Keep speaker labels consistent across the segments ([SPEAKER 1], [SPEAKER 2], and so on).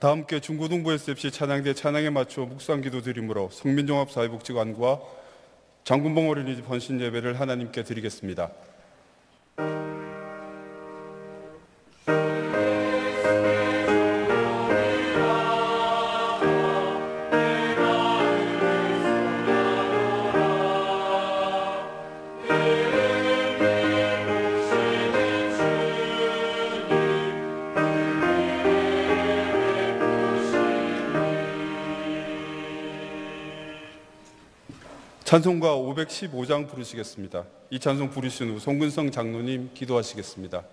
[SPEAKER 1] 다 함께 중고등부 SFC 찬양대 찬양에 맞춰 묵상기도 드림으로 성민종합사회복지관과 장군봉 어린이집 헌신 예배를 하나님께 드리겠습니다. 찬송가 515장 부르시겠습니다. 이 찬송 부르신 후 송근성 장로님 기도하시겠습니다.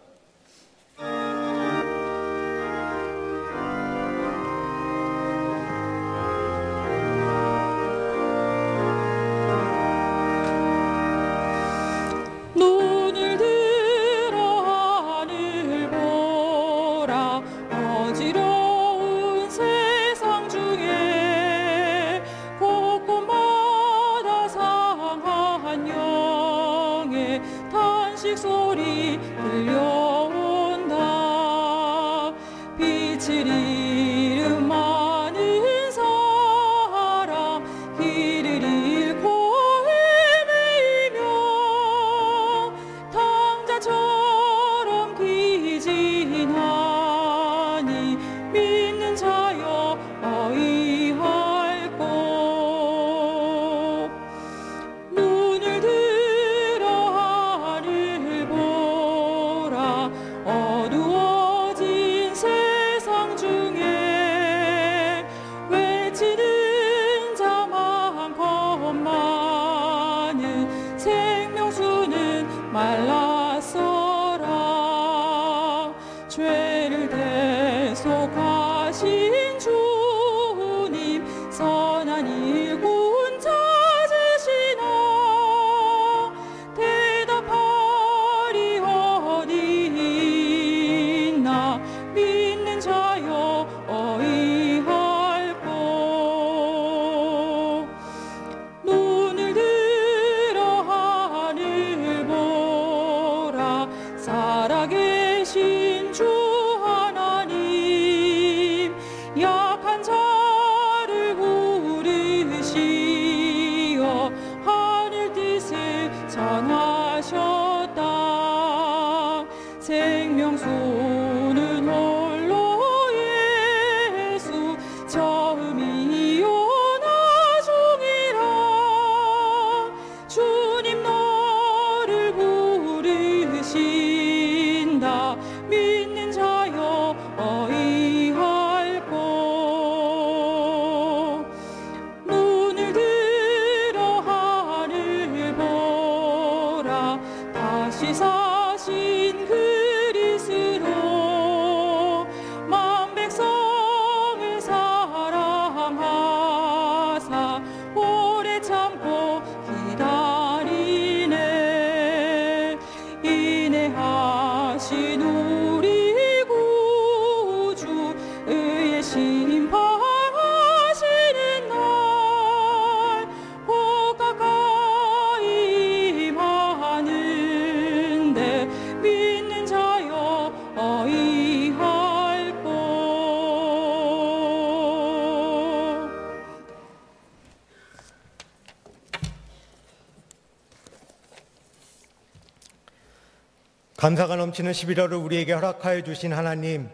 [SPEAKER 2] 감사가 넘치는 11월을 우리에게 허락하여 주신 하나님,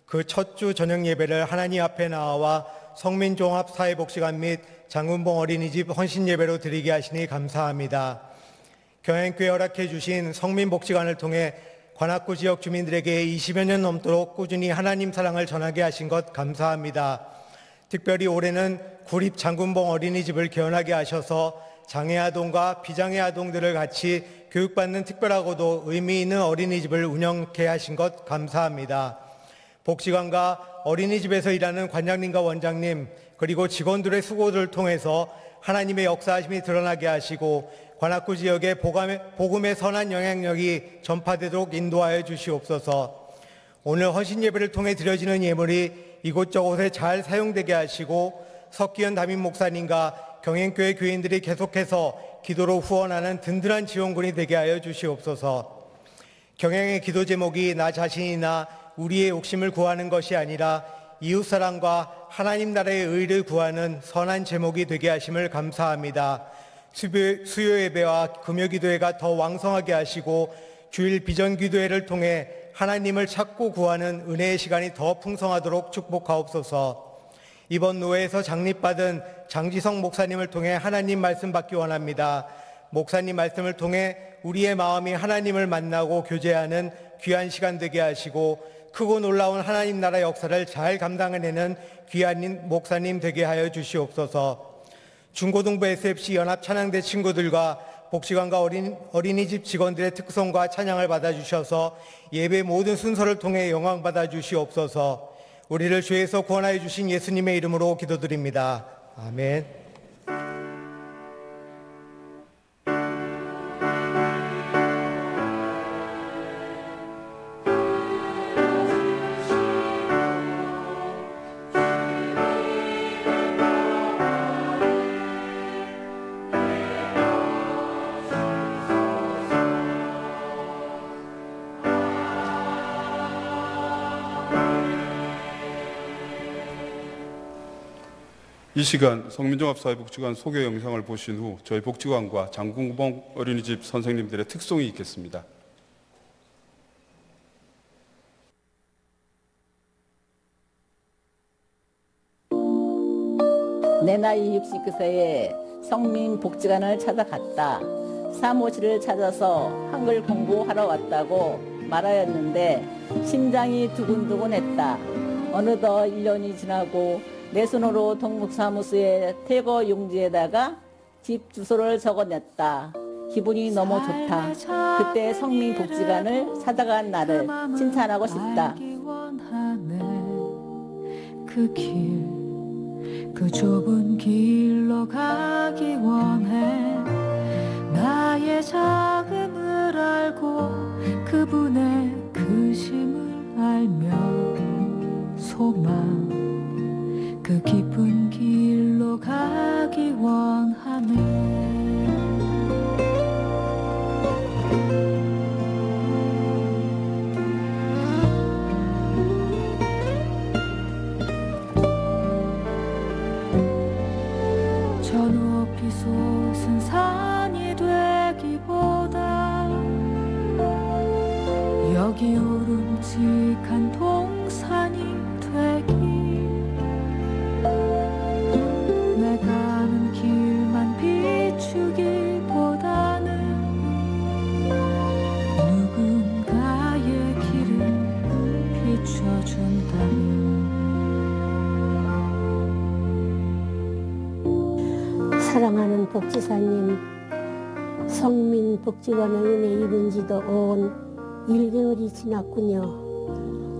[SPEAKER 2] 그 첫 주 저녁 예배를 하나님 앞에 나와 성민종합사회복지관 및 장군봉 어린이집 헌신 예배로 드리게 하시니 감사합니다. 경양교회 허락해 주신 성민복지관을 통해 관악구 지역 주민들에게 20여 년 넘도록 꾸준히 하나님 사랑을 전하게 하신 것 감사합니다. 특별히 올해는 구립 장군봉 어린이집을 개원하게 하셔서 장애 아동과 비장애 아동들을 같이 교육받는 특별하고도 의미 있는 어린이집을 운영케 하신 것 감사합니다. 복지관과 어린이집에서 일하는 관장님과 원장님 그리고 직원들의 수고를 통해서 하나님의 역사하심이 드러나게 하시고 관악구 지역의 복음의 선한 영향력이 전파되도록 인도하여 주시옵소서. 오늘 헌신 예배를 통해 드려지는 예물이 이곳저곳에 잘 사용되게 하시고 석기현 담임 목사님과 경행교회 교인들이 계속해서 기도로 후원하는 든든한 지원군이 되게 하여 주시옵소서. 경행의 기도 제목이 나 자신이나 우리의 욕심을 구하는 것이 아니라 이웃사랑과 하나님 나라의 의를 구하는 선한 제목이 되게 하심을 감사합니다. 수요 예배와 금요 기도회가 더 왕성하게 하시고 주일 비전 기도회를 통해 하나님을 찾고 구하는 은혜의 시간이 더 풍성하도록 축복하옵소서. 이번 노회에서 장립받은 장지성 목사님을 통해 하나님 말씀 받기 원합니다. 목사님 말씀을 통해 우리의 마음이 하나님을 만나고 교제하는 귀한 시간 되게 하시고 크고 놀라운 하나님 나라 역사를 잘 감당해내는 귀한 목사님 되게 하여 주시옵소서. 중고등부 SFC 연합 찬양대 친구들과 복지관과 어린이집 직원들의 특성과 찬양을 받아주셔서 예배 모든 순서를 통해 영광 받아주시옵소서. 우리를 죄에서 구원하여 주신 예수님의 이름으로 기도드립니다. 아멘.
[SPEAKER 1] 이 시간 성민종합사회복지관 소개 영상을 보신 후 저희 복지관과 장군봉 어린이집 선생님들의 특송이 있겠습니다.
[SPEAKER 3] 내 나이 69세에 성민복지관을 찾아갔다. 사무실을 찾아서 한글 공부하러 왔다고 말하였는데 심장이 두근두근했다. 어느덧 1년이 지나고 내 손으로 동북사무소에 퇴거 용지에다가 집 주소를 적어냈다. 기분이 너무 좋다. 그때 성민복지관을 찾아간 나를 칭찬하고 싶다.
[SPEAKER 4] 그 길, 그 좁은 길로 가기 원해. 나의 자금을 알고 그분의 크심을 알며 소망 그 깊은 길로 가기 원하네. 저 높이 솟은 산이 되기보다 여기 오름직한 동산이 되기. 내 가는 길만 비추기보다는 누군가의 길을 비춰준다면.
[SPEAKER 5] 사랑하는 복지사님, 성민복지관의 은혜 입은 지도 온 1개월이 지났군요.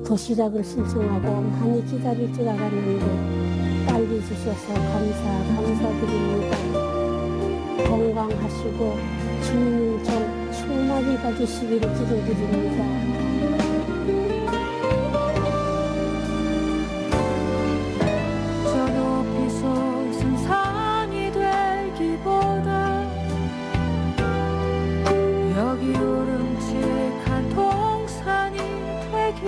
[SPEAKER 5] 도시락을 신청하고 많이 기다릴 줄 알았는데 빨리 주셔서 감사드립니다. 건강하시고 주님 좀 충만히 봐주시기를 기도드립니다.
[SPEAKER 4] 저 높이 솟은 산이 되기보다 여기 오름직한 동산이 되길.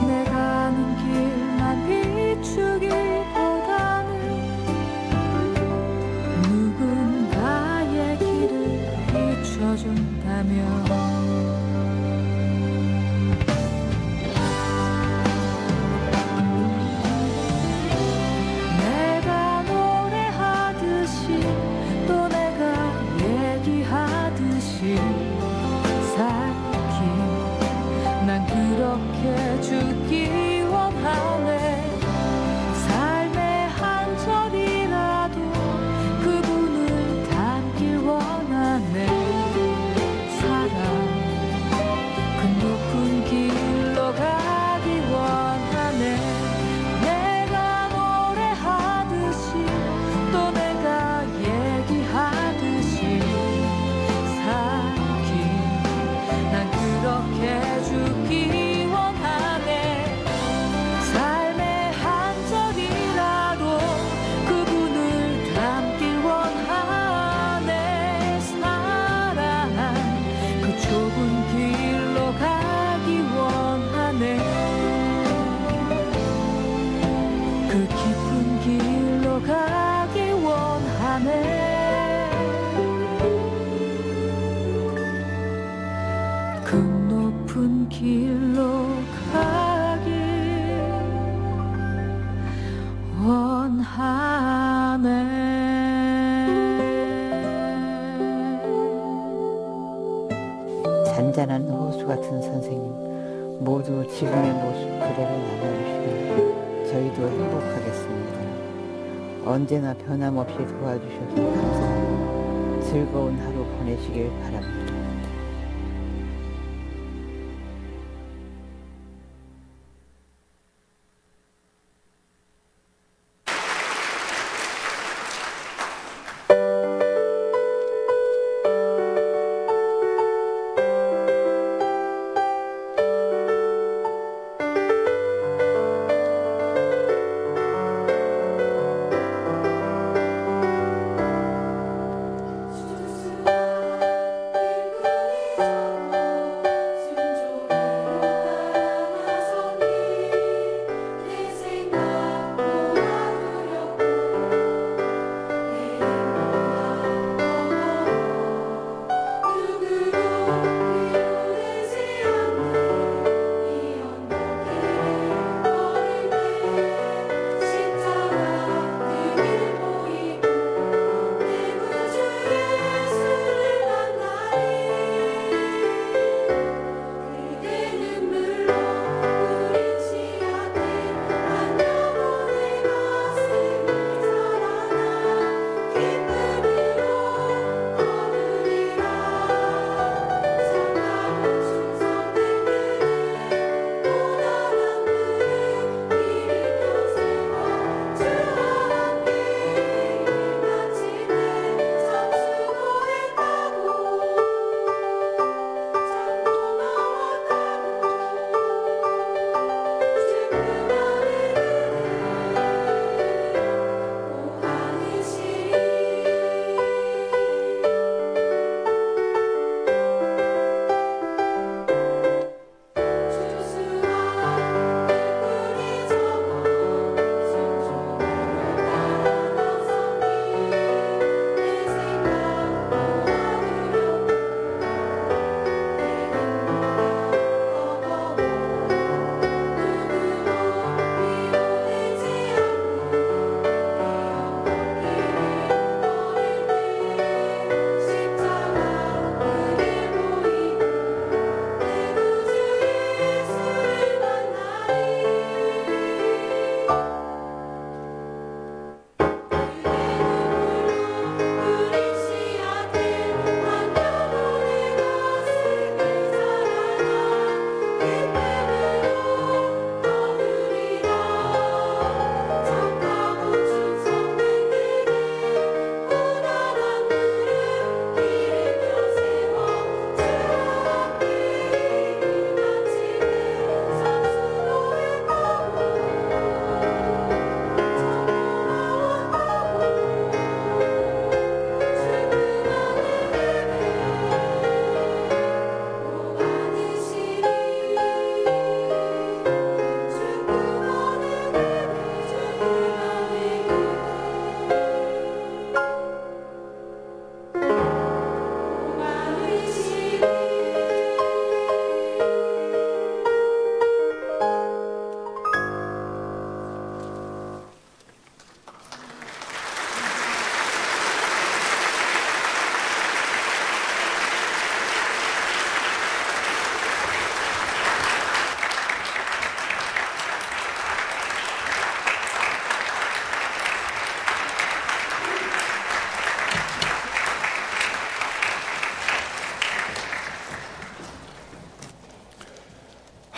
[SPEAKER 4] 내 가는 길만 비추기보다는 누군가의 길을 비춰준다면. 내가 노래하듯이 또 내가 얘기하듯이 살기 난 그렇게 죽기 원하네. 삶의 한 절이라도 그분을 닮길 원하네. 사랑 길로 가길 원하네.
[SPEAKER 6] 잔잔한 호수 같은 선생님, 모두 지금의 모습 그대로 나눠주시면 저희도 행복하겠습니다. 언제나 변함없이 도와주셔서 감사하고 즐거운 하루 보내시길 바랍니다.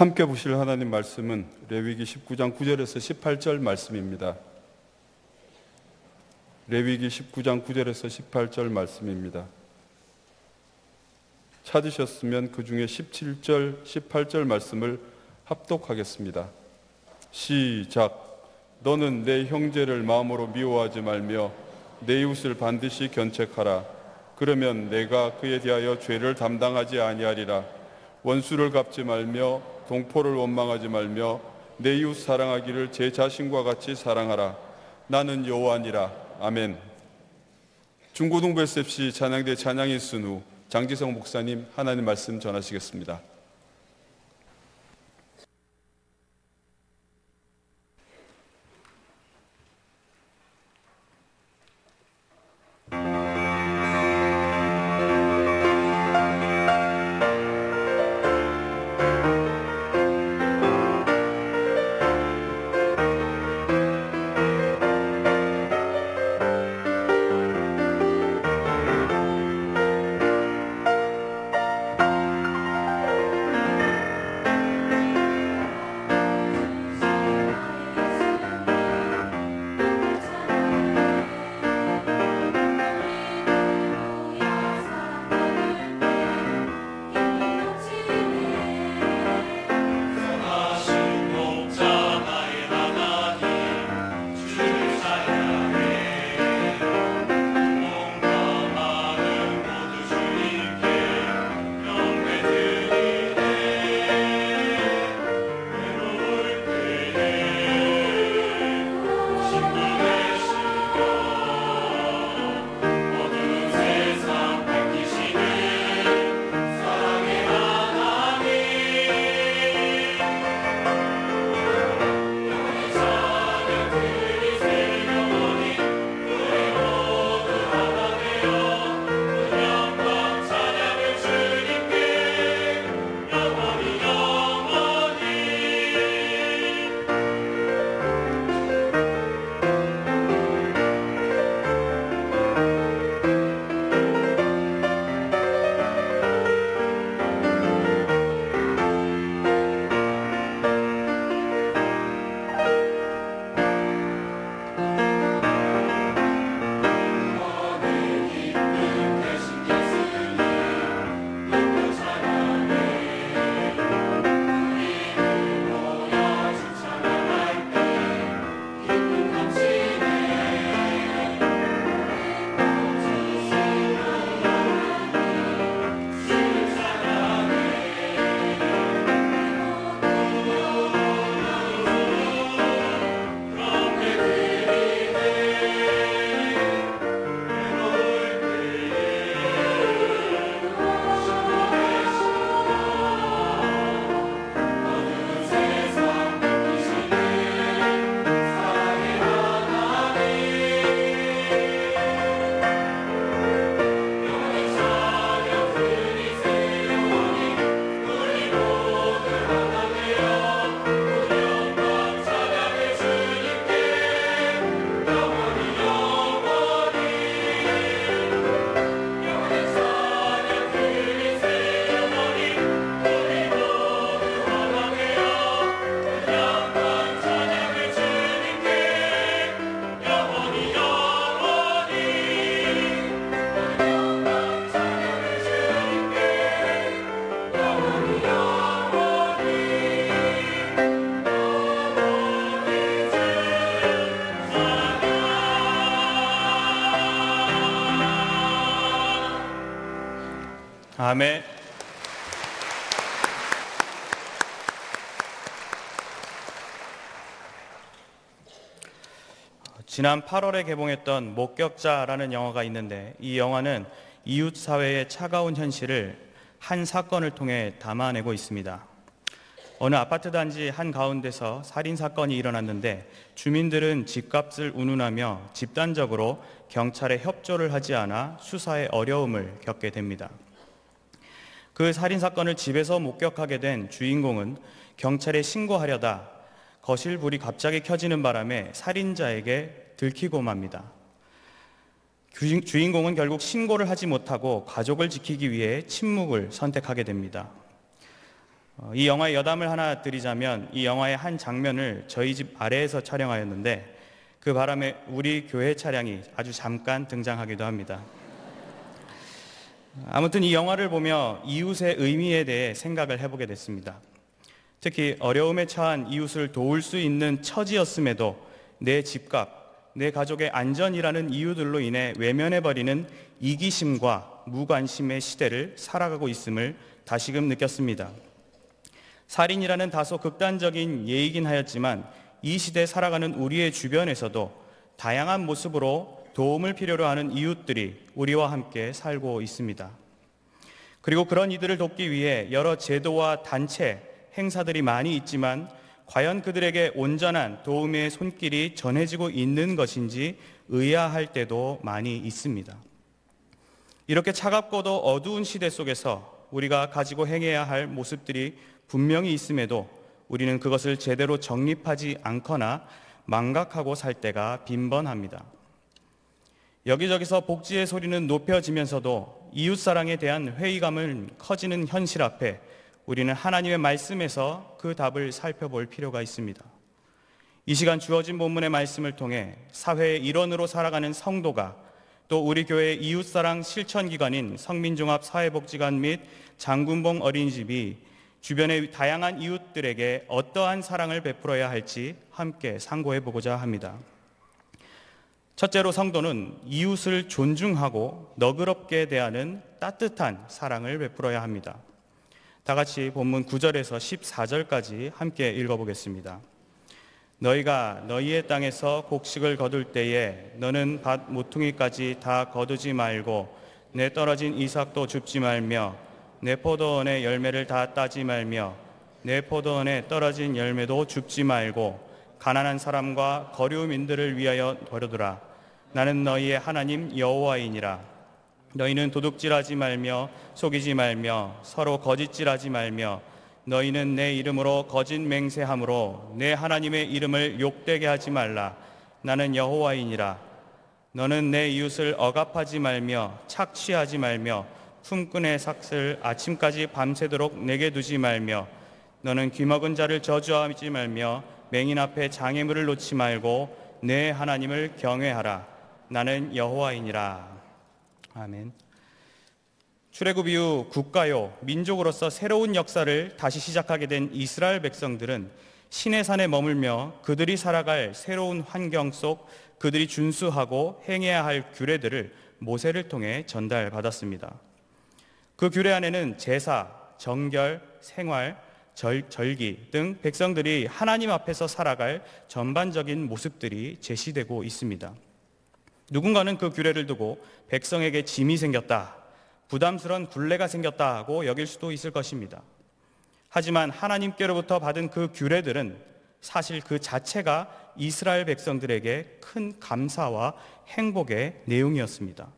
[SPEAKER 1] 함께 보실 하나님 말씀은 레위기 19장 9절에서 18절 말씀입니다. 레위기 19장 9절에서 18절 말씀입니다. 찾으셨으면 그 중에 17절, 18절 말씀을 합독하겠습니다. 시작. 너는 내 형제를 마음으로 미워하지 말며 내 이웃을 반드시 견책하라. 그러면 내가 그에 대하여 죄를 담당하지 아니하리라. 원수를 갚지 말며 동포를 원망하지 말며 내 이웃 사랑하기를 제 자신과 같이 사랑하라. 나는 여호와니라. 아멘. 중고등부 SFC 찬양대 찬양이 쓴 후 장지성 목사님 하나님 말씀 전하시겠습니다.
[SPEAKER 7] 아멘. 지난 8월에 개봉했던 목격자라는 영화가 있는데, 이 영화는 이웃 사회의 차가운 현실을 한 사건을 통해 담아내고 있습니다. 어느 아파트 단지 한가운데서 살인 사건이 일어났는데, 주민들은 집값을 운운하며 집단적으로 경찰에 협조를 하지 않아 수사에 어려움을 겪게 됩니다. 그 살인 사건을 집에서 목격하게 된 주인공은 경찰에 신고하려다 거실 불이 갑자기 켜지는 바람에 살인자에게 들키고 맙니다. 주인공은 결국 신고를 하지 못하고 가족을 지키기 위해 침묵을 선택하게 됩니다. 이 영화의 여담을 하나 드리자면, 이 영화의 한 장면을 저희 집 아래에서 촬영하였는데, 그 바람에 우리 교회 차량이 아주 잠깐 등장하기도 합니다. 아무튼 이 영화를 보며 이웃의 의미에 대해 생각을 해보게 됐습니다. 특히 어려움에 처한 이웃을 도울 수 있는 처지였음에도 내 집값, 내 가족의 안전이라는 이유들로 인해 외면해버리는 이기심과 무관심의 시대를 살아가고 있음을 다시금 느꼈습니다. 살인이라는 다소 극단적인 예이긴 하였지만, 이 시대에 살아가는 우리의 주변에서도 다양한 모습으로 도움을 필요로 하는 이웃들이 우리와 함께 살고 있습니다. 그리고 그런 이들을 돕기 위해 여러 제도와 단체, 행사들이 많이 있지만, 과연 그들에게 온전한 도움의 손길이 전해지고 있는 것인지 의아할 때도 많이 있습니다. 이렇게 차갑고도 어두운 시대 속에서 우리가 가지고 행해야 할 모습들이 분명히 있음에도 우리는 그것을 제대로 정립하지 않거나 망각하고 살 때가 빈번합니다. 여기저기서 복지의 소리는 높여지면서도 이웃사랑에 대한 회의감은 커지는 현실 앞에 우리는 하나님의 말씀에서 그 답을 살펴볼 필요가 있습니다. 이 시간 주어진 본문의 말씀을 통해 사회의 일원으로 살아가는 성도가, 또 우리 교회의 이웃사랑 실천기관인 성민종합사회복지관 및 장군봉 어린이집이 주변의 다양한 이웃들에게 어떠한 사랑을 베풀어야 할지 함께 상고해보고자 합니다. 첫째로, 성도는 이웃을 존중하고 너그럽게 대하는 따뜻한 사랑을 베풀어야 합니다. 다 같이 본문 9절에서 14절까지 함께 읽어보겠습니다. 너희가 너희의 땅에서 곡식을 거둘 때에 너는 밭 모퉁이까지 다 거두지 말고 내 떨어진 이삭도 줍지 말며 내 포도원의 열매를 다 따지 말며 내 포도원에 떨어진 열매도 줍지 말고 가난한 사람과 거류민들을 위하여 버려두라. 나는 너희의 하나님 여호와이니라. 너희는 도둑질하지 말며 속이지 말며 서로 거짓질하지 말며 너희는 내 이름으로 거짓 맹세함으로 내 하나님의 이름을 욕되게 하지 말라. 나는 여호와이니라. 너는 내 이웃을 억압하지 말며 착취하지 말며 품꾼의 삭을 아침까지 밤새도록 내게 두지 말며 너는 귀먹은 자를 저주하지 말며 맹인 앞에 장애물을 놓지 말고 내 하나님을 경외하라. 나는 여호와이니라. 아멘. 출애굽 이후 국가요, 민족으로서 새로운 역사를 다시 시작하게 된 이스라엘 백성들은 시내산에 머물며 그들이 살아갈 새로운 환경 속 그들이 준수하고 행해야 할 규례들을 모세를 통해 전달받았습니다. 그 규례 안에는 제사, 정결, 생활, 절기 등 백성들이 하나님 앞에서 살아갈 전반적인 모습들이 제시되고 있습니다. 누군가는 그 규례를 두고 백성에게 짐이 생겼다, 부담스러운 굴레가 생겼다고 여길 수도 있을 것입니다. 하지만 하나님께로부터 받은 그 규례들은 사실 그 자체가 이스라엘 백성들에게 큰 감사와 행복의 내용이었습니다.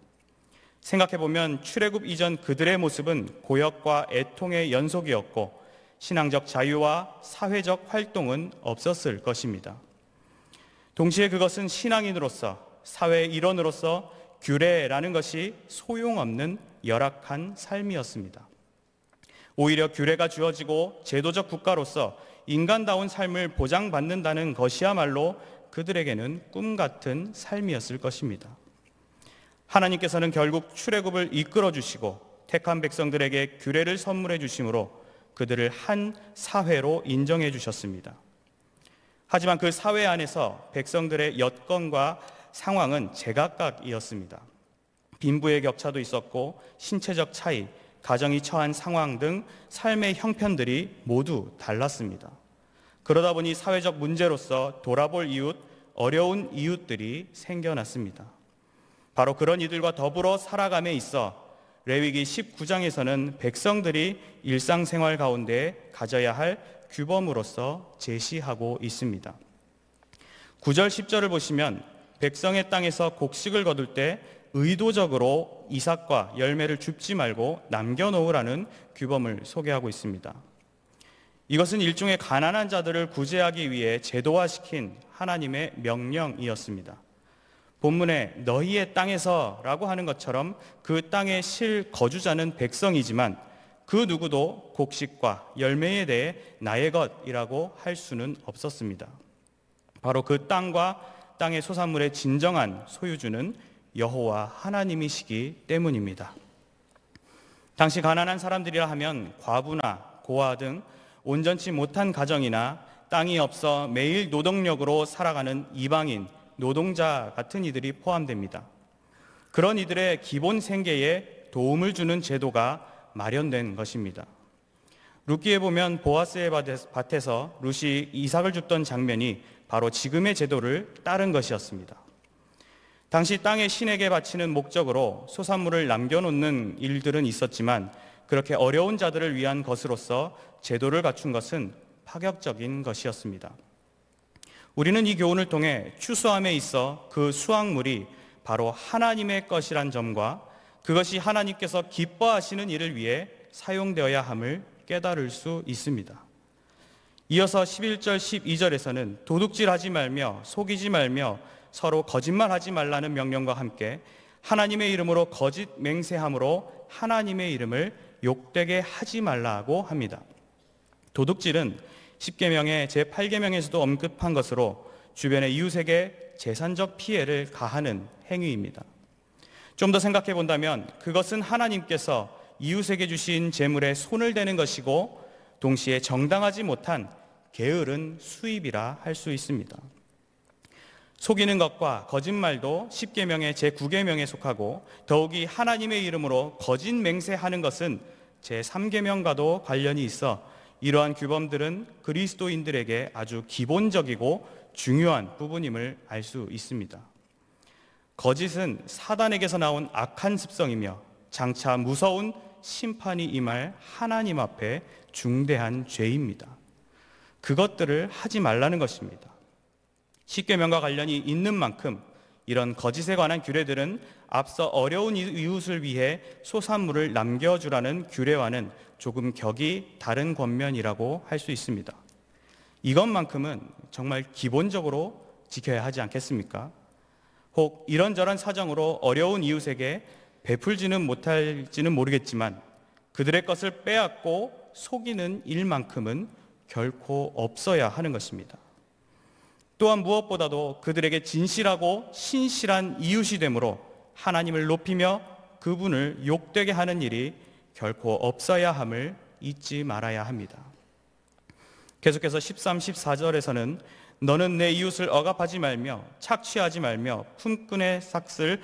[SPEAKER 7] 생각해보면 출애굽 이전 그들의 모습은 고역과 애통의 연속이었고 신앙적 자유와 사회적 활동은 없었을 것입니다. 동시에 그것은 신앙인으로서, 사회의 일원으로서 규례라는 것이 소용없는 열악한 삶이었습니다. 오히려 규례가 주어지고 제도적 국가로서 인간다운 삶을 보장받는다는 것이야말로 그들에게는 꿈 같은 삶이었을 것입니다. 하나님께서는 결국 출애굽을 이끌어 주시고 택한 백성들에게 규례를 선물해 주심으로 그들을 한 사회로 인정해 주셨습니다. 하지만 그 사회 안에서 백성들의 여건과 상황은 제각각이었습니다. 빈부의 격차도 있었고 신체적 차이, 가정이 처한 상황 등 삶의 형편들이 모두 달랐습니다. 그러다 보니 사회적 문제로서 돌아볼 이웃, 어려운 이웃들이 생겨났습니다. 바로 그런 이들과 더불어 살아감에 있어 레위기 19장에서는 백성들이 일상생활 가운데 가져야 할 규범으로서 제시하고 있습니다. 9절 10절을 보시면 백성의 땅에서 곡식을 거둘 때 의도적으로 이삭과 열매를 줍지 말고 남겨놓으라는 규범을 소개하고 있습니다. 이것은 일종의 가난한 자들을 구제하기 위해 제도화시킨 하나님의 명령이었습니다. 본문에 너희의 땅에서라고 하는 것처럼 그 땅의 실거주자는 백성이지만 그 누구도 곡식과 열매에 대해 나의 것이라고 할 수는 없었습니다. 바로 그 땅과 땅의 소산물의 진정한 소유주는 여호와 하나님이시기 때문입니다. 당시 가난한 사람들이라 하면 과부나 고아 등 온전치 못한 가정이나 땅이 없어 매일 노동력으로 살아가는 이방인, 노동자 같은 이들이 포함됩니다. 그런 이들의 기본 생계에 도움을 주는 제도가 마련된 것입니다. 룻기에 보면 보아스의 밭에서 룻이 이삭을 줍던 장면이 바로 지금의 제도를 따른 것이었습니다. 당시 땅의 신에게 바치는 목적으로 소산물을 남겨놓는 일들은 있었지만 그렇게 어려운 자들을 위한 것으로서 제도를 갖춘 것은 파격적인 것이었습니다. 우리는 이 교훈을 통해 추수함에 있어 그 수확물이 바로 하나님의 것이란 점과 그것이 하나님께서 기뻐하시는 일을 위해 사용되어야 함을 깨달을 수 있습니다. 이어서 11절 12절에서는 도둑질하지 말며 속이지 말며 서로 거짓말하지 말라는 명령과 함께 하나님의 이름으로 거짓 맹세함으로 하나님의 이름을 욕되게 하지 말라고 합니다. 도둑질은 10계명의 제8계명에서도 언급한 것으로 주변의 이웃에게 재산적 피해를 가하는 행위입니다. 좀 더 생각해 본다면 그것은 하나님께서 이웃에게 주신 재물에 손을 대는 것이고 동시에 정당하지 못한 게으른 수입이라 할 수 있습니다. 속이는 것과 거짓말도 10계명의 제9계명에 속하고 더욱이 하나님의 이름으로 거짓 맹세하는 것은 제3계명과도 관련이 있어 이러한 규범들은 그리스도인들에게 아주 기본적이고 중요한 부분임을 알 수 있습니다. 거짓은 사단에게서 나온 악한 습성이며 장차 무서운 심판이 임할 하나님 앞에 중대한 죄입니다. 그것들을 하지 말라는 것입니다. 10계명과 관련이 있는 만큼 이런 거짓에 관한 규례들은 앞서 어려운 이웃을 위해 소산물을 남겨주라는 규례와는 조금 격이 다른 권면이라고 할 수 있습니다. 이것만큼은 정말 기본적으로 지켜야 하지 않겠습니까? 혹 이런저런 사정으로 어려운 이웃에게 베풀지는 못할지는 모르겠지만 그들의 것을 빼앗고 속이는 일만큼은 결코 없어야 하는 것입니다. 또한 무엇보다도 그들에게 진실하고 신실한 이웃이 되므로 하나님을 높이며 그분을 욕되게 하는 일이 결코 없어야 함을 잊지 말아야 합니다. 계속해서 13, 14절에서는 너는 내 이웃을 억압하지 말며 착취하지 말며 품꾼의 삭슬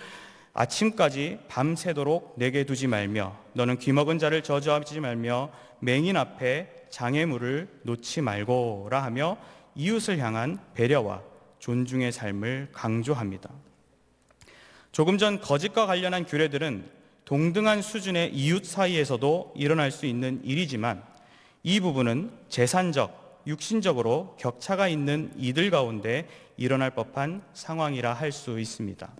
[SPEAKER 7] 아침까지 밤새도록 내게 두지 말며 너는 귀먹은 자를 저주하지 말며 맹인 앞에 장애물을 놓지 말고라 하며 이웃을 향한 배려와 존중의 삶을 강조합니다. 조금 전 거짓과 관련한 규례들은 동등한 수준의 이웃 사이에서도 일어날 수 있는 일이지만 이 부분은 재산적, 육신적으로 격차가 있는 이들 가운데 일어날 법한 상황이라 할 수 있습니다.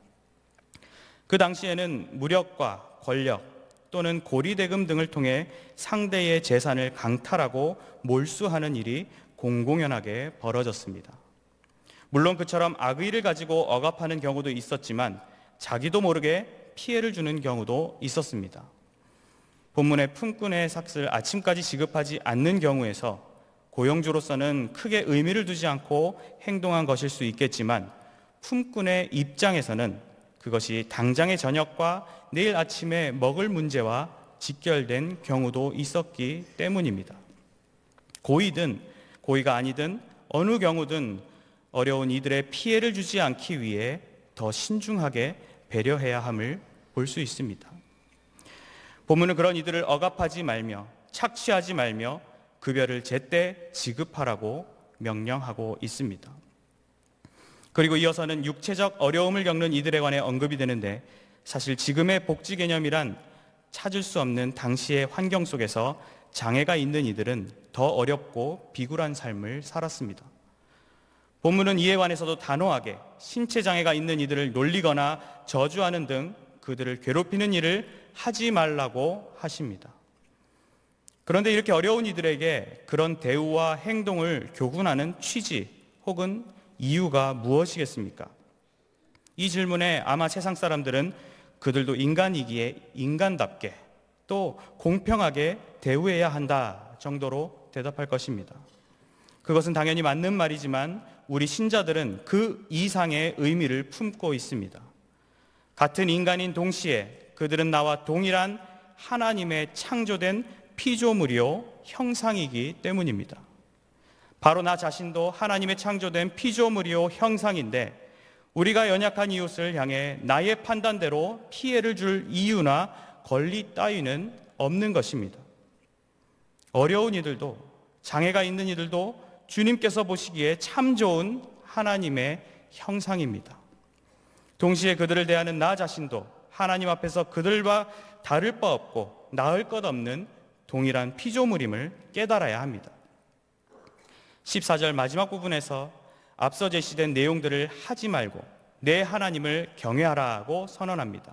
[SPEAKER 7] 그 당시에는 무력과 권력 또는 고리대금 등을 통해 상대의 재산을 강탈하고 몰수하는 일이 공공연하게 벌어졌습니다. 물론 그처럼 악의를 가지고 억압하는 경우도 있었지만 자기도 모르게 피해를 주는 경우도 있었습니다. 본문의 품꾼의 삭슬 아침까지 지급하지 않는 경우에서 고용주로서는 크게 의미를 두지 않고 행동한 것일 수 있겠지만 품꾼의 입장에서는 그것이 당장의 저녁과 내일 아침에 먹을 문제와 직결된 경우도 있었기 때문입니다. 고의든 고의가 아니든 어느 경우든 어려운 이들의 피해를 주지 않기 위해 더 신중하게 배려해야 함을 볼 수 있습니다. 본문은 그런 이들을 억압하지 말며 착취하지 말며 급여를 제때 지급하라고 명령하고 있습니다. 그리고 이어서는 육체적 어려움을 겪는 이들에 관해 언급이 되는데, 사실 지금의 복지 개념이란 찾을 수 없는 당시의 환경 속에서 장애가 있는 이들은 더 어렵고 비굴한 삶을 살았습니다. 본문은 이에 관해서도 단호하게 신체 장애가 있는 이들을 놀리거나 저주하는 등 그들을 괴롭히는 일을 하지 말라고 하십니다. 그런데 이렇게 어려운 이들에게 그런 대우와 행동을 교훈하는 취지 혹은 이유가 무엇이겠습니까? 이 질문에 아마 세상 사람들은 그들도 인간이기에 인간답게 또 공평하게 대우해야 한다 정도로 대답할 것입니다. 그것은 당연히 맞는 말이지만 우리 신자들은 그 이상의 의미를 품고 있습니다. 같은 인간인 동시에 그들은 나와 동일한 하나님의 창조된 피조물이요 형상이기 때문입니다. 바로 나 자신도 하나님의 창조된 피조물이요 형상인데, 우리가 연약한 이웃을 향해 나의 판단대로 피해를 줄 이유나 권리 따위는 없는 것입니다. 어려운 이들도, 장애가 있는 이들도 주님께서 보시기에 참 좋은 하나님의 형상입니다. 동시에 그들을 대하는 나 자신도 하나님 앞에서 그들과 다를 바 없고 나을 것 없는 동일한 피조물임을 깨달아야 합니다. 14절 마지막 부분에서 앞서 제시된 내용들을 하지 말고 내 하나님을 경외하라고 선언합니다.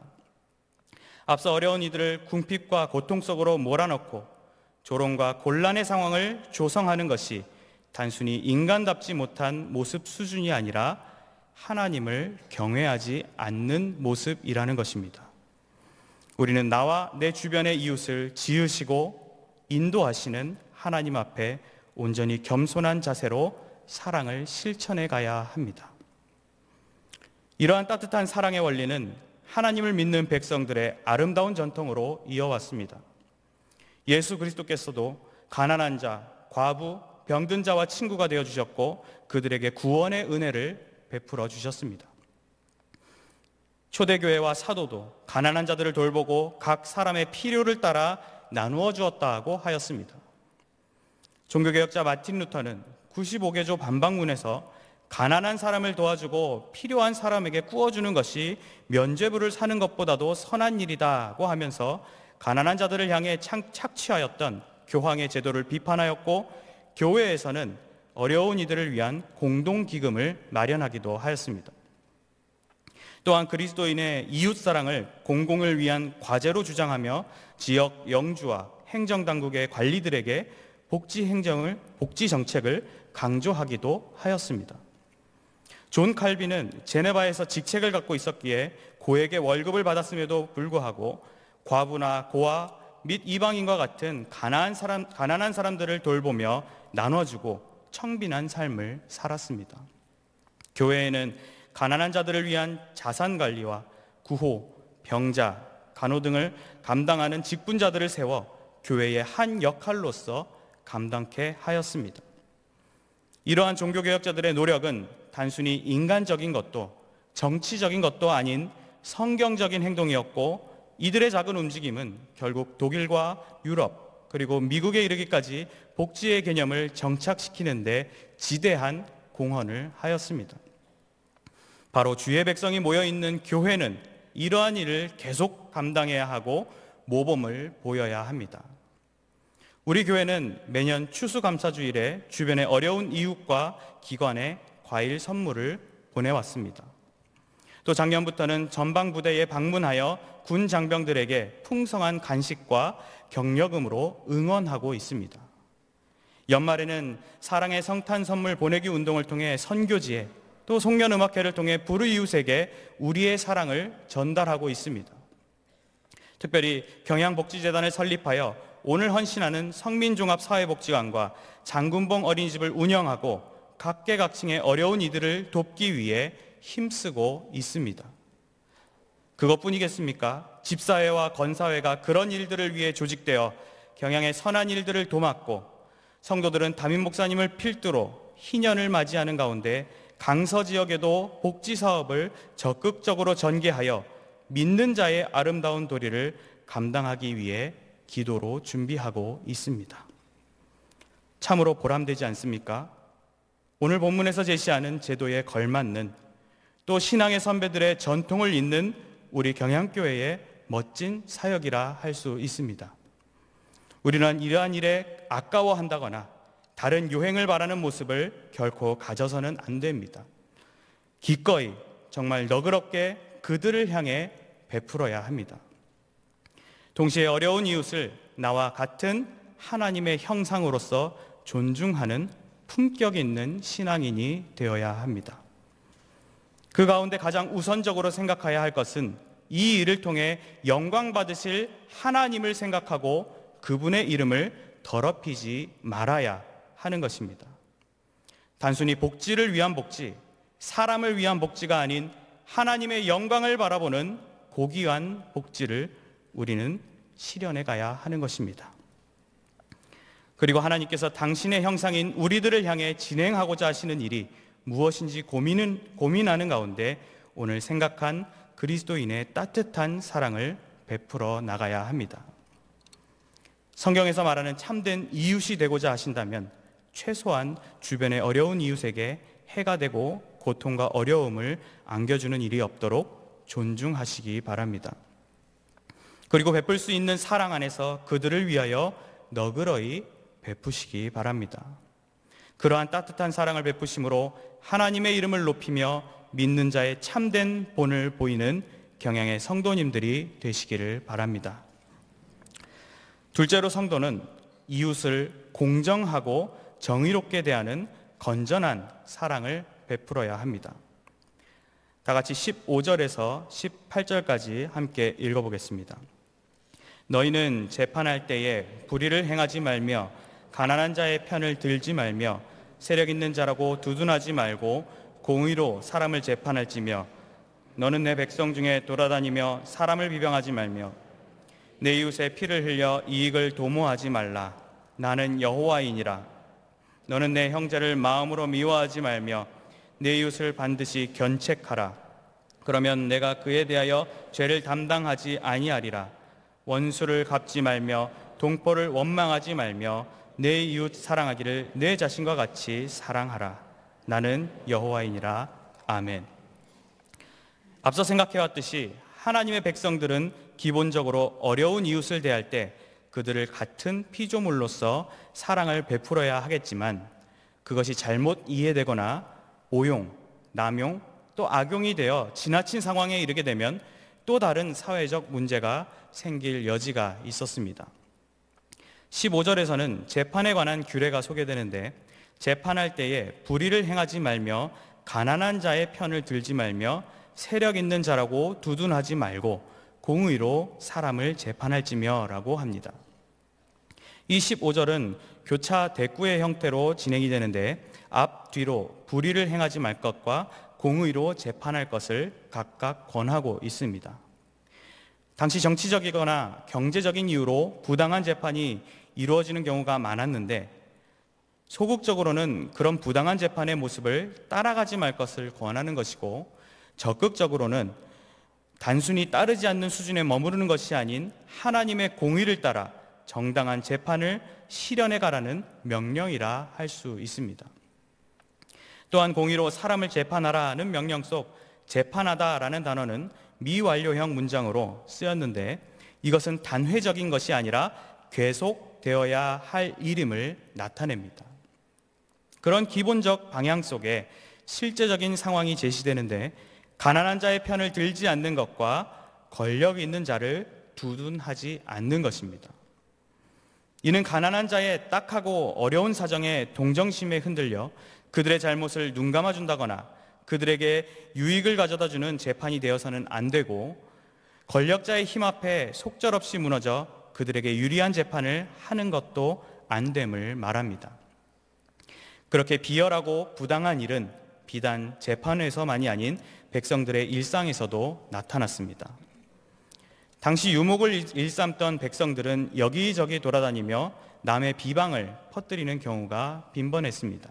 [SPEAKER 7] 앞서 어려운 이들을 궁핍과 고통 속으로 몰아넣고 조롱과 곤란의 상황을 조성하는 것이 단순히 인간답지 못한 모습 수준이 아니라 하나님을 경외하지 않는 모습이라는 것입니다. 우리는 나와 내 주변의 이웃을 지으시고 인도하시는 하나님 앞에 온전히 겸손한 자세로 사랑을 실천해 가야 합니다. 이러한 따뜻한 사랑의 원리는 하나님을 믿는 백성들의 아름다운 전통으로 이어왔습니다. 예수 그리스도께서도 가난한 자, 과부, 병든 자와 친구가 되어주셨고 그들에게 구원의 은혜를 베풀어 주셨습니다. 초대교회와 사도도 가난한 자들을 돌보고 각 사람의 필요를 따라 나누어 주었다고 하였습니다. 종교개혁자 마틴 루터는 95개조 반박문에서 가난한 사람을 도와주고 필요한 사람에게 구워주는 것이 면죄부를 사는 것보다도 선한 일이라고 하면서 가난한 자들을 향해 착취하였던 교황의 제도를 비판하였고, 교회에서는 어려운 이들을 위한 공동기금을 마련하기도 하였습니다. 또한 그리스도인의 이웃사랑을 공공을 위한 과제로 주장하며 지역 영주와 행정당국의 관리들에게 복지 정책을 강조하기도 하였습니다. 존 칼빈은 제네바에서 직책을 갖고 있었기에 고액의 월급을 받았음에도 불구하고 과부나 고아 및 이방인과 같은 가난한 사람들을 돌보며 나눠주고 청빈한 삶을 살았습니다. 교회에는 가난한 자들을 위한 자산관리와 구호, 병자, 간호 등을 감당하는 직분자들을 세워 교회의 한 역할로서 감당케 하였습니다. 이러한 종교개혁자들의 노력은 단순히 인간적인 것도 정치적인 것도 아닌 성경적인 행동이었고, 이들의 작은 움직임은 결국 독일과 유럽 그리고 미국에 이르기까지 복지의 개념을 정착시키는 데 지대한 공헌을 하였습니다. 바로 주의 백성이 모여있는 교회는 이러한 일을 계속 감당해야 하고 모범을 보여야 합니다. 우리 교회는 매년 추수감사주일에 주변의 어려운 이웃과 기관에 과일 선물을 보내왔습니다. 또 작년부터는 전방부대에 방문하여 군 장병들에게 풍성한 간식과 격려금으로 응원하고 있습니다. 연말에는 사랑의 성탄 선물 보내기 운동을 통해 선교지에, 또 송년음악회를 통해 불우이웃에게 우리의 사랑을 전달하고 있습니다. 특별히 경양복지재단을 설립하여 오늘 헌신하는 성민종합사회복지관과 장군봉 어린이집을 운영하고 각계각층의 어려운 이들을 돕기 위해 힘쓰고 있습니다. 그것뿐이겠습니까? 집사회와 건사회가 그런 일들을 위해 조직되어 경양의 선한 일들을 도맡고, 성도들은 담임 목사님을 필두로 희년을 맞이하는 가운데 강서 지역에도 복지 사업을 적극적으로 전개하여 믿는 자의 아름다운 도리를 감당하기 위해 기도로 준비하고 있습니다. 참으로 보람되지 않습니까? 오늘 본문에서 제시하는 제도에 걸맞는, 또 신앙의 선배들의 전통을 잇는 우리 경향교회의 멋진 사역이라 할 수 있습니다. 우리는 이러한 일에 아까워한다거나 다른 유행을 바라는 모습을 결코 가져서는 안 됩니다. 기꺼이 정말 너그럽게 그들을 향해 베풀어야 합니다. 동시에 어려운 이웃을 나와 같은 하나님의 형상으로서 존중하는 품격 있는 신앙인이 되어야 합니다. 그 가운데 가장 우선적으로 생각해야 할 것은 이 일을 통해 영광 받으실 하나님을 생각하고 그분의 이름을 더럽히지 말아야 하는 것입니다. 단순히 복지를 위한 복지, 사람을 위한 복지가 아닌 하나님의 영광을 바라보는 고귀한 복지를 우리는 실현해 가야 하는 것입니다. 그리고 하나님께서 당신의 형상인 우리들을 향해 진행하고자 하시는 일이 무엇인지 고민하는 가운데 오늘 생각한 그리스도인의 따뜻한 사랑을 베풀어 나가야 합니다. 성경에서 말하는 참된 이웃이 되고자 하신다면 최소한 주변의 어려운 이웃에게 해가 되고 고통과 어려움을 안겨주는 일이 없도록 존중하시기 바랍니다. 그리고 베풀 수 있는 사랑 안에서 그들을 위하여 너그러이 베푸시기 바랍니다. 그러한 따뜻한 사랑을 베푸심으로 하나님의 이름을 높이며 믿는 자의 참된 본을 보이는 경향의 성도님들이 되시기를 바랍니다. 둘째로 성도는 이웃을 공정하고 정의롭게 대하는 건전한 사랑을 베풀어야 합니다. 다 같이 15절에서 18절까지 함께 읽어보겠습니다. 너희는 재판할 때에 불의를 행하지 말며 가난한 자의 편을 들지 말며 세력 있는 자라고 두둔하지 말고 공의로 사람을 재판할지며 너는 내 백성 중에 돌아다니며 사람을 비방하지 말며 내 이웃의 피를 흘려 이익을 도모하지 말라. 나는 여호와이니라. 너는 내 형제를 마음으로 미워하지 말며 내 이웃을 반드시 견책하라. 그러면 내가 그에 대하여 죄를 담당하지 아니하리라. 원수를 갚지 말며 동포를 원망하지 말며 내 이웃 사랑하기를 내 자신과 같이 사랑하라. 나는 여호와이니라. 아멘. 앞서 생각해왔듯이 하나님의 백성들은 기본적으로 어려운 이웃을 대할 때 그들을 같은 피조물로서 사랑을 베풀어야 하겠지만 그것이 잘못 이해되거나 오용, 남용, 또 악용이 되어 지나친 상황에 이르게 되면 또 다른 사회적 문제가 생길 여지가 있었습니다. 15절에서는 재판에 관한 규례가 소개되는데 재판할 때에 불의를 행하지 말며 가난한 자의 편을 들지 말며 세력 있는 자라고 두둔하지 말고 공의로 사람을 재판할지며 라고 합니다. 이 15절은 교차 대꾸의 형태로 진행이 되는데 앞, 뒤로 불의를 행하지 말 것과 공의로 재판할 것을 각각 권하고 있습니다. 당시 정치적이거나 경제적인 이유로 부당한 재판이 이루어지는 경우가 많았는데 소극적으로는 그런 부당한 재판의 모습을 따라가지 말 것을 권하는 것이고 적극적으로는 단순히 따르지 않는 수준에 머무르는 것이 아닌 하나님의 공의를 따라 정당한 재판을 실현해 가라는 명령이라 할 수 있습니다. 또한 공의로 사람을 재판하라는 명령 속 재판하다라는 단어는 미완료형 문장으로 쓰였는데 이것은 단회적인 것이 아니라 계속되어야 할 일임을 나타냅니다. 그런 기본적 방향 속에 실제적인 상황이 제시되는데 가난한 자의 편을 들지 않는 것과 권력 있는 자를 두둔하지 않는 것입니다. 이는 가난한 자의 딱하고 어려운 사정에 동정심에 흔들려 그들의 잘못을 눈감아준다거나 그들에게 유익을 가져다주는 재판이 되어서는 안 되고 권력자의 힘 앞에 속절없이 무너져 그들에게 유리한 재판을 하는 것도 안 됨을 말합니다. 그렇게 비열하고 부당한 일은 비단 재판에서만이 아닌 백성들의 일상에서도 나타났습니다. 당시 유목을 일삼던 백성들은 여기저기 돌아다니며 남의 비방을 퍼뜨리는 경우가 빈번했습니다.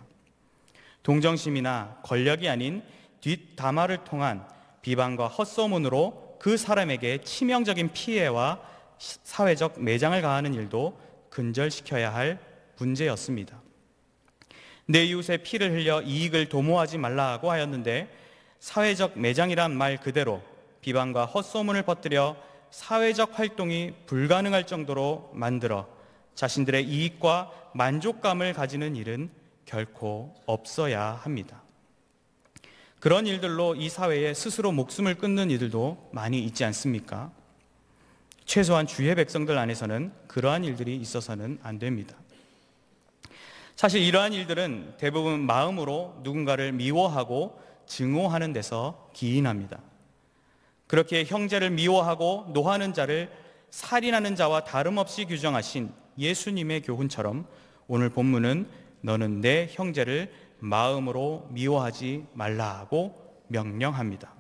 [SPEAKER 7] 동정심이나 권력이 아닌 뒷담화를 통한 비방과 헛소문으로 그 사람에게 치명적인 피해와 사회적 매장을 가하는 일도 근절시켜야 할 문제였습니다. 내 이웃의 피를 흘려 이익을 도모하지 말라고 하였는데 사회적 매장이란 말 그대로 비방과 헛소문을 퍼뜨려 사회적 활동이 불가능할 정도로 만들어 자신들의 이익과 만족감을 가지는 일은 결코 없어야 합니다. 그런 일들로 이 사회에 스스로 목숨을 끊는 이들도 많이 있지 않습니까? 최소한 주의 백성들 안에서는 그러한 일들이 있어서는 안 됩니다. 사실 이러한 일들은 대부분 마음으로 누군가를 미워하고 증오하는 데서 기인합니다. 그렇게 형제를 미워하고 노하는 자를 살인하는 자와 다름없이 규정하신 예수님의 교훈처럼 오늘 본문은 너는 내 형제를 마음으로 미워하지 말라고 명령합니다.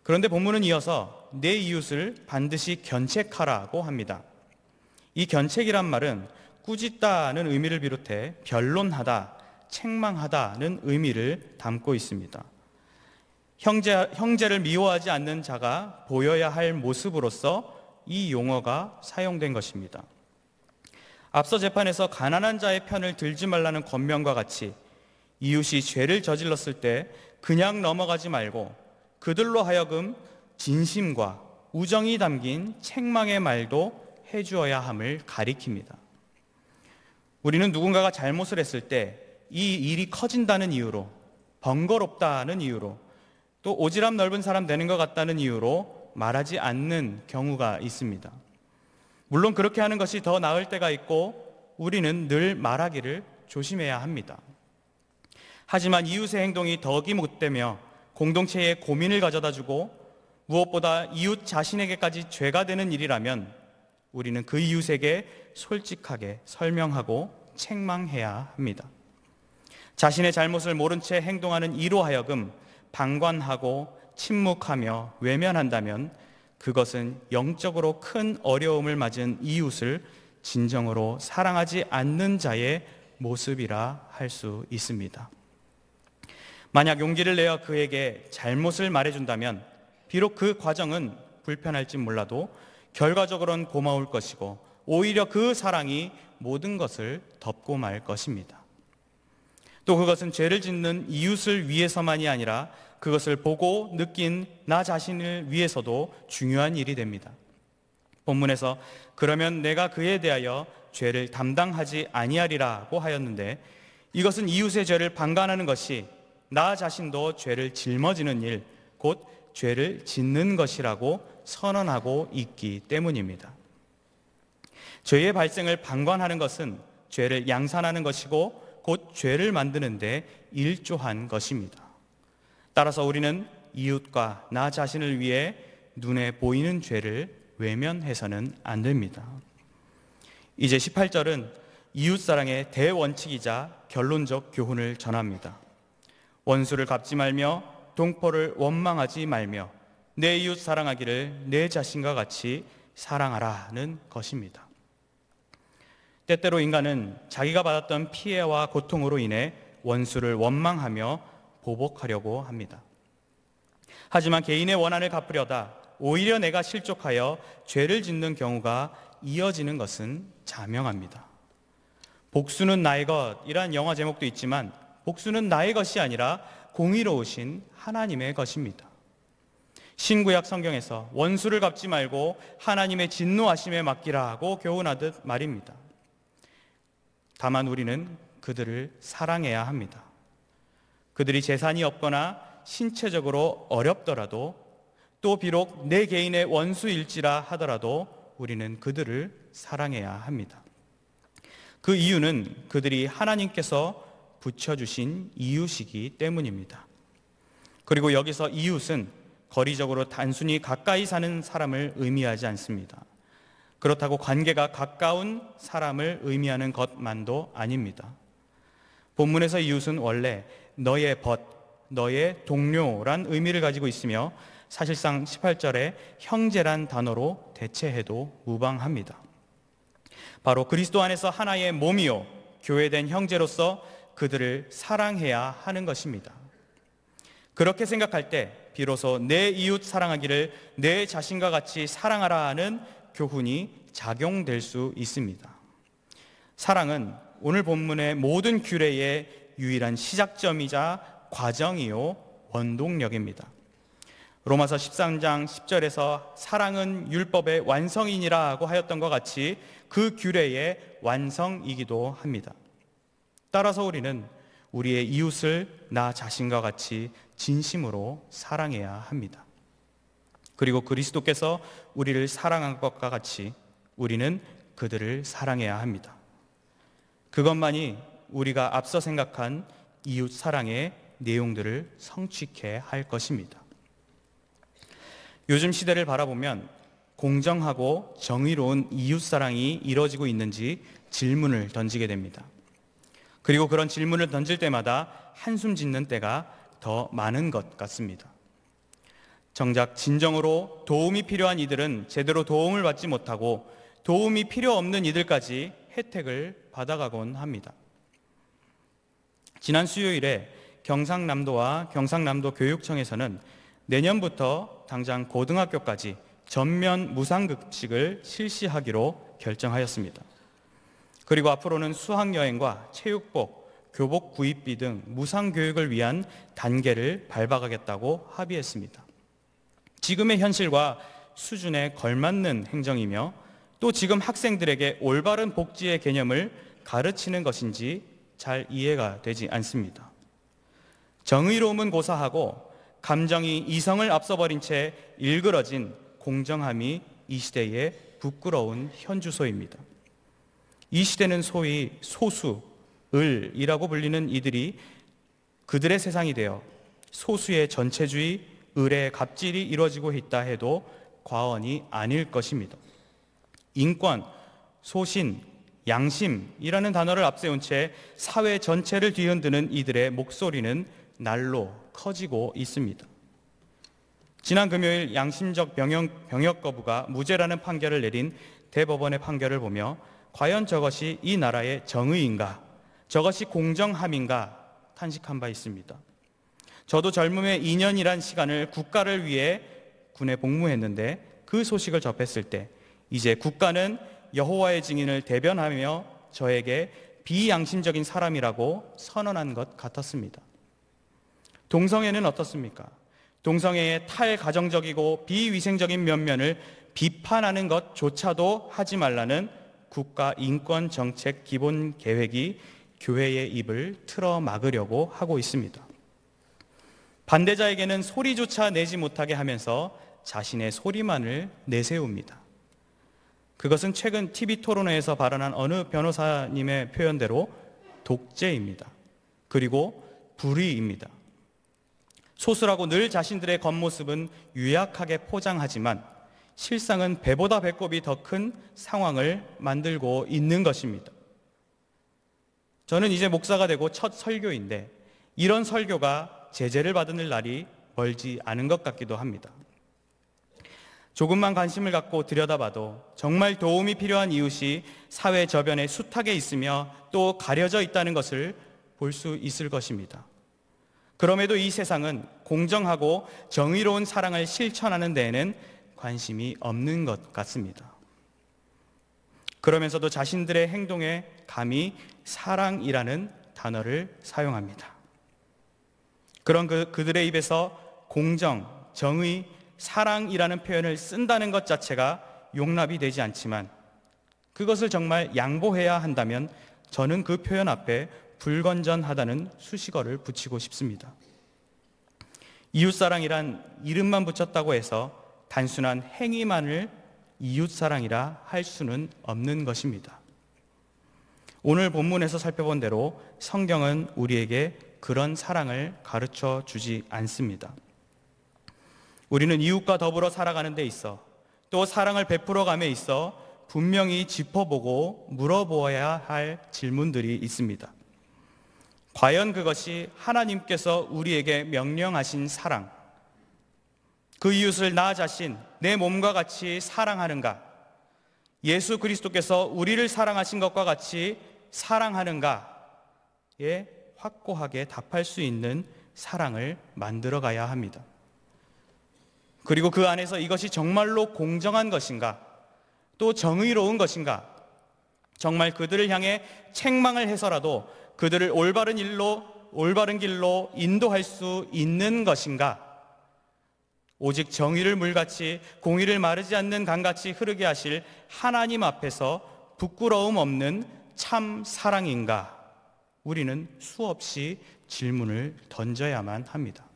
[SPEAKER 7] 그런데 본문은 이어서 내 이웃을 반드시 견책하라고 합니다. 이 견책이란 말은 꾸짖다는 의미를 비롯해 변론하다, 책망하다는 의미를 담고 있습니다. 형제를 미워하지 않는 자가 보여야 할 모습으로서 이 용어가 사용된 것입니다. 앞서 재판에서 가난한 자의 편을 들지 말라는 권면과 같이 이웃이 죄를 저질렀을 때 그냥 넘어가지 말고 그들로 하여금 진심과 우정이 담긴 책망의 말도 해주어야 함을 가리킵니다. 우리는 누군가가 잘못을 했을 때 이 일이 커진다는 이유로, 번거롭다는 이유로, 또 오지랖 넓은 사람 되는 것 같다는 이유로 말하지 않는 경우가 있습니다. 물론 그렇게 하는 것이 더 나을 때가 있고 우리는 늘 말하기를 조심해야 합니다. 하지만 이웃의 행동이 덕이 못되며 공동체에 고민을 가져다주고 무엇보다 이웃 자신에게까지 죄가 되는 일이라면 우리는 그 이웃에게 솔직하게 설명하고 책망해야 합니다. 자신의 잘못을 모른 채 행동하는 이로 하여금 방관하고 침묵하며 외면한다면 그것은 영적으로 큰 어려움을 맞은 이웃을 진정으로 사랑하지 않는 자의 모습이라 할 수 있습니다. 만약 용기를 내어 그에게 잘못을 말해준다면 비록 그 과정은 불편할지 몰라도 결과적으로는 고마울 것이고 오히려 그 사랑이 모든 것을 덮고 말 것입니다. 또 그것은 죄를 짓는 이웃을 위해서만이 아니라 그것을 보고 느낀 나 자신을 위해서도 중요한 일이 됩니다. 본문에서 그러면 내가 그에 대하여 죄를 담당하지 아니하리라고 하였는데 이것은 이웃의 죄를 방관하는 것이 나 자신도 죄를 짊어지는 일, 곧 죄를 짓는 것이라고 선언하고 있기 때문입니다. 죄의 발생을 방관하는 것은 죄를 양산하는 것이고 곧 죄를 만드는 데 일조한 것입니다. 따라서 우리는 이웃과 나 자신을 위해 눈에 보이는 죄를 외면해서는 안 됩니다. 이제 18절은 이웃사랑의 대원칙이자 결론적 교훈을 전합니다. 원수를 갚지 말며 동포를 원망하지 말며 내 이웃 사랑하기를 내 자신과 같이 사랑하라는 것입니다. 때때로 인간은 자기가 받았던 피해와 고통으로 인해 원수를 원망하며 보복하려고 합니다. 하지만 개인의 원한을 갚으려다 오히려 내가 실족하여 죄를 짓는 경우가 이어지는 것은 자명합니다. 복수는 나의 것이란 영화 제목도 있지만 복수는 나의 것이 아니라 공의로우신 하나님의 것입니다. 신구약 성경에서 원수를 갚지 말고 하나님의 진노하심에 맡기라고 교훈하듯 말입니다. 다만 우리는 그들을 사랑해야 합니다. 그들이 재산이 없거나 신체적으로 어렵더라도 또 비록 내 개인의 원수일지라 하더라도 우리는 그들을 사랑해야 합니다. 그 이유는 그들이 하나님께서 붙여주신 이웃이기 때문입니다. 그리고 여기서 이웃은 거리적으로 단순히 가까이 사는 사람을 의미하지 않습니다. 그렇다고 관계가 가까운 사람을 의미하는 것만도 아닙니다. 본문에서 이웃은 원래 너의 벗, 너의 동료란 의미를 가지고 있으며 사실상 18절에 형제란 단어로 대체해도 무방합니다. 바로 그리스도 안에서 하나의 몸이요 교회된 형제로서 그들을 사랑해야 하는 것입니다. 그렇게 생각할 때 비로소 내 이웃 사랑하기를 내 자신과 같이 사랑하라 하는 교훈이 작용될 수 있습니다. 사랑은 오늘 본문의 모든 규례의 유일한 시작점이자 과정이요 원동력입니다. 로마서 13장 10절에서 사랑은 율법의 완성이니라고 하였던 것 같이 그 규례의 완성이기도 합니다. 따라서 우리는 우리의 이웃을 나 자신과 같이 진심으로 사랑해야 합니다. 그리고 그리스도께서 우리를 사랑한 것과 같이 우리는 그들을 사랑해야 합니다. 그것만이 우리가 앞서 생각한 이웃 사랑의 내용들을 성취케 할 것입니다. 요즘 시대를 바라보면 공정하고 정의로운 이웃 사랑이 이루어지고 있는지 질문을 던지게 됩니다. 그리고 그런 질문을 던질 때마다 한숨 짓는 때가 더 많은 것 같습니다. 정작 진정으로 도움이 필요한 이들은 제대로 도움을 받지 못하고 도움이 필요 없는 이들까지 혜택을 받아가곤 합니다. 지난 수요일에 경상남도와 경상남도 교육청에서는 내년부터 당장 고등학교까지 전면 무상급식을 실시하기로 결정하였습니다. 그리고 앞으로는 수학여행과 체육복, 교복 구입비 등 무상교육을 위한 단계를 밟아가겠다고 합의했습니다. 지금의 현실과 수준에 걸맞는 행정이며 또 지금 학생들에게 올바른 복지의 개념을 가르치는 것인지 잘 이해가 되지 않습니다. 정의로움은 고사하고 감정이 이성을 앞서버린 채 일그러진 공정함이 이 시대의 부끄러운 현주소입니다. 이 시대는 소위 소수, 을이라고 불리는 이들이 그들의 세상이 되어 소수의 전체주의, 을의 갑질이 이루어지고 있다 해도 과언이 아닐 것입니다. 인권, 소신, 양심이라는 단어를 앞세운 채 사회 전체를 뒤흔드는 이들의 목소리는 날로 커지고 있습니다. 지난 금요일 양심적 병역 거부가 무죄라는 판결을 내린 대법원의 판결을 보며 과연 저것이 이 나라의 정의인가, 저것이 공정함인가 탄식한 바 있습니다. 저도 젊음의 2년이란 시간을 국가를 위해 군에 복무했는데 그 소식을 접했을 때 이제 국가는 여호와의 증인을 대변하며 저에게 비양심적인 사람이라고 선언한 것 같았습니다. 동성애는 어떻습니까? 동성애의 탈가정적이고 비위생적인 면면을 비판하는 것조차도 하지 말라는 국가 인권 정책 기본 계획이 교회의 입을 틀어 막으려고 하고 있습니다. 반대자에게는 소리조차 내지 못하게 하면서 자신의 소리만을 내세웁니다. 그것은 최근 TV 토론회에서 발언한 어느 변호사님의 표현대로 독재입니다. 그리고 불의입니다. 소수라고 늘 자신들의 겉모습은 유약하게 포장하지만 실상은 배보다 배꼽이 더 큰 상황을 만들고 있는 것입니다. 저는 이제 목사가 되고 첫 설교인데 이런 설교가 제재를 받을 날이 멀지 않은 것 같기도 합니다. 조금만 관심을 갖고 들여다봐도 정말 도움이 필요한 이웃이 사회 저변에 숱하게 있으며 또 가려져 있다는 것을 볼 수 있을 것입니다. 그럼에도 이 세상은 공정하고 정의로운 사랑을 실천하는 데에는 관심이 없는 것 같습니다. 그러면서도 자신들의 행동에 감히 사랑이라는 단어를 사용합니다. 그런 그들의 입에서 공정, 정의, 사랑이라는 표현을 쓴다는 것 자체가 용납이 되지 않지만 그것을 정말 양보해야 한다면 저는 그 표현 앞에 불건전하다는 수식어를 붙이고 싶습니다. 이웃사랑이란 이름만 붙였다고 해서 단순한 행위만을 이웃사랑이라 할 수는 없는 것입니다. 오늘 본문에서 살펴본 대로 성경은 우리에게 그런 사랑을 가르쳐 주지 않습니다. 우리는 이웃과 더불어 살아가는 데 있어 또 사랑을 베풀어감에 있어 분명히 짚어보고 물어보아야 할 질문들이 있습니다. 과연 그것이 하나님께서 우리에게 명령하신 사랑, 그 이웃을 나 자신, 내 몸과 같이 사랑하는가? 예수 그리스도께서 우리를 사랑하신 것과 같이 사랑하는가에 확고하게 답할 수 있는 사랑을 만들어 가야 합니다. 그리고 그 안에서 이것이 정말로 공정한 것인가? 또 정의로운 것인가? 정말 그들을 향해 책망을 해서라도 그들을 올바른 길로 인도할 수 있는 것인가? 오직 정의를 물같이 공의를 마르지 않는 강같이 흐르게 하실 하나님 앞에서 부끄러움 없는 참 사랑인가? 우리는 수없이 질문을 던져야만 합니다.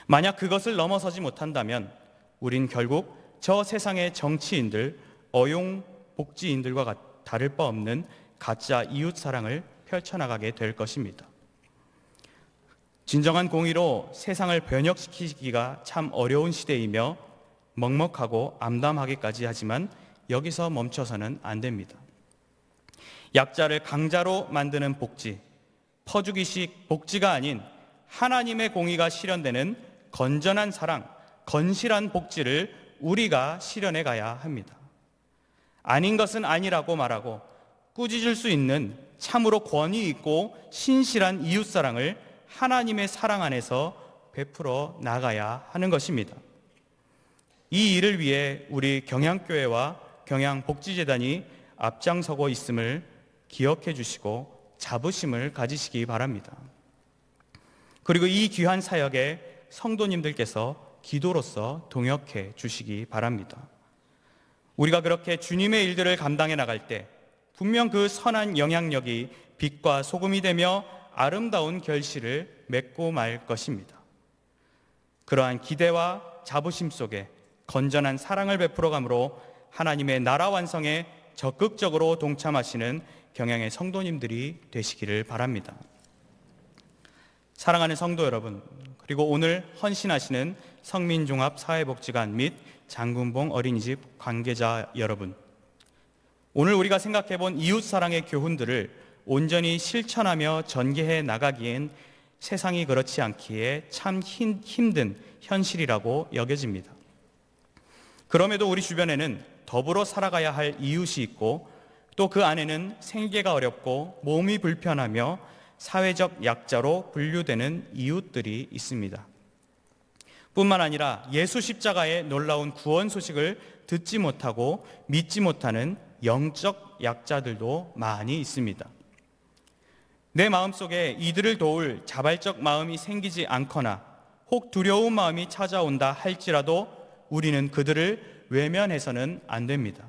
[SPEAKER 7] 만약 그것을 넘어서지 못한다면 우린 결국 저 세상의 정치인들, 어용복지인들과 다를 바 없는 가짜 이웃사랑을 펼쳐나가게 될 것입니다. 진정한 공의로 세상을 변혁시키기가 참 어려운 시대이며 먹먹하고 암담하기까지 하지만 여기서 멈춰서는 안 됩니다. 약자를 강자로 만드는 복지, 퍼주기식 복지가 아닌 하나님의 공의가 실현되는 건전한 사랑, 건실한 복지를 우리가 실현해 가야 합니다. 아닌 것은 아니라고 말하고 꾸짖을 수 있는 참으로 권위 있고 신실한 이웃사랑을 하나님의 사랑 안에서 베풀어 나가야 하는 것입니다. 이 일을 위해 우리 경향교회와 경향복지재단이 앞장서고 있음을 기억해 주시고 자부심을 가지시기 바랍니다. 그리고 이 귀한 사역에 성도님들께서 기도로서 동역해 주시기 바랍니다. 우리가 그렇게 주님의 일들을 감당해 나갈 때 분명 그 선한 영향력이 빛과 소금이 되며 아름다운 결실을 맺고 말 것입니다. 그러한 기대와 자부심 속에 건전한 사랑을 베풀어 감으로 하나님의 나라 완성에 적극적으로 동참하시는 경향의 성도님들이 되시기를 바랍니다. 사랑하는 성도 여러분, 그리고 오늘 헌신하시는 성민종합사회복지관 및 장군봉 어린이집 관계자 여러분, 오늘 우리가 생각해본 이웃사랑의 교훈들을 온전히 실천하며 전개해 나가기엔 세상이 그렇지 않기에 참 힘든 현실이라고 여겨집니다. 그럼에도 우리 주변에는 더불어 살아가야 할 이웃이 있고 또 그 안에는 생계가 어렵고 몸이 불편하며 사회적 약자로 분류되는 이웃들이 있습니다. 뿐만 아니라 예수 십자가의 놀라운 구원 소식을 듣지 못하고 믿지 못하는 영적 약자들도 많이 있습니다. 내 마음속에 이들을 도울 자발적 마음이 생기지 않거나 혹 두려운 마음이 찾아온다 할지라도 우리는 그들을 외면해서는 안 됩니다.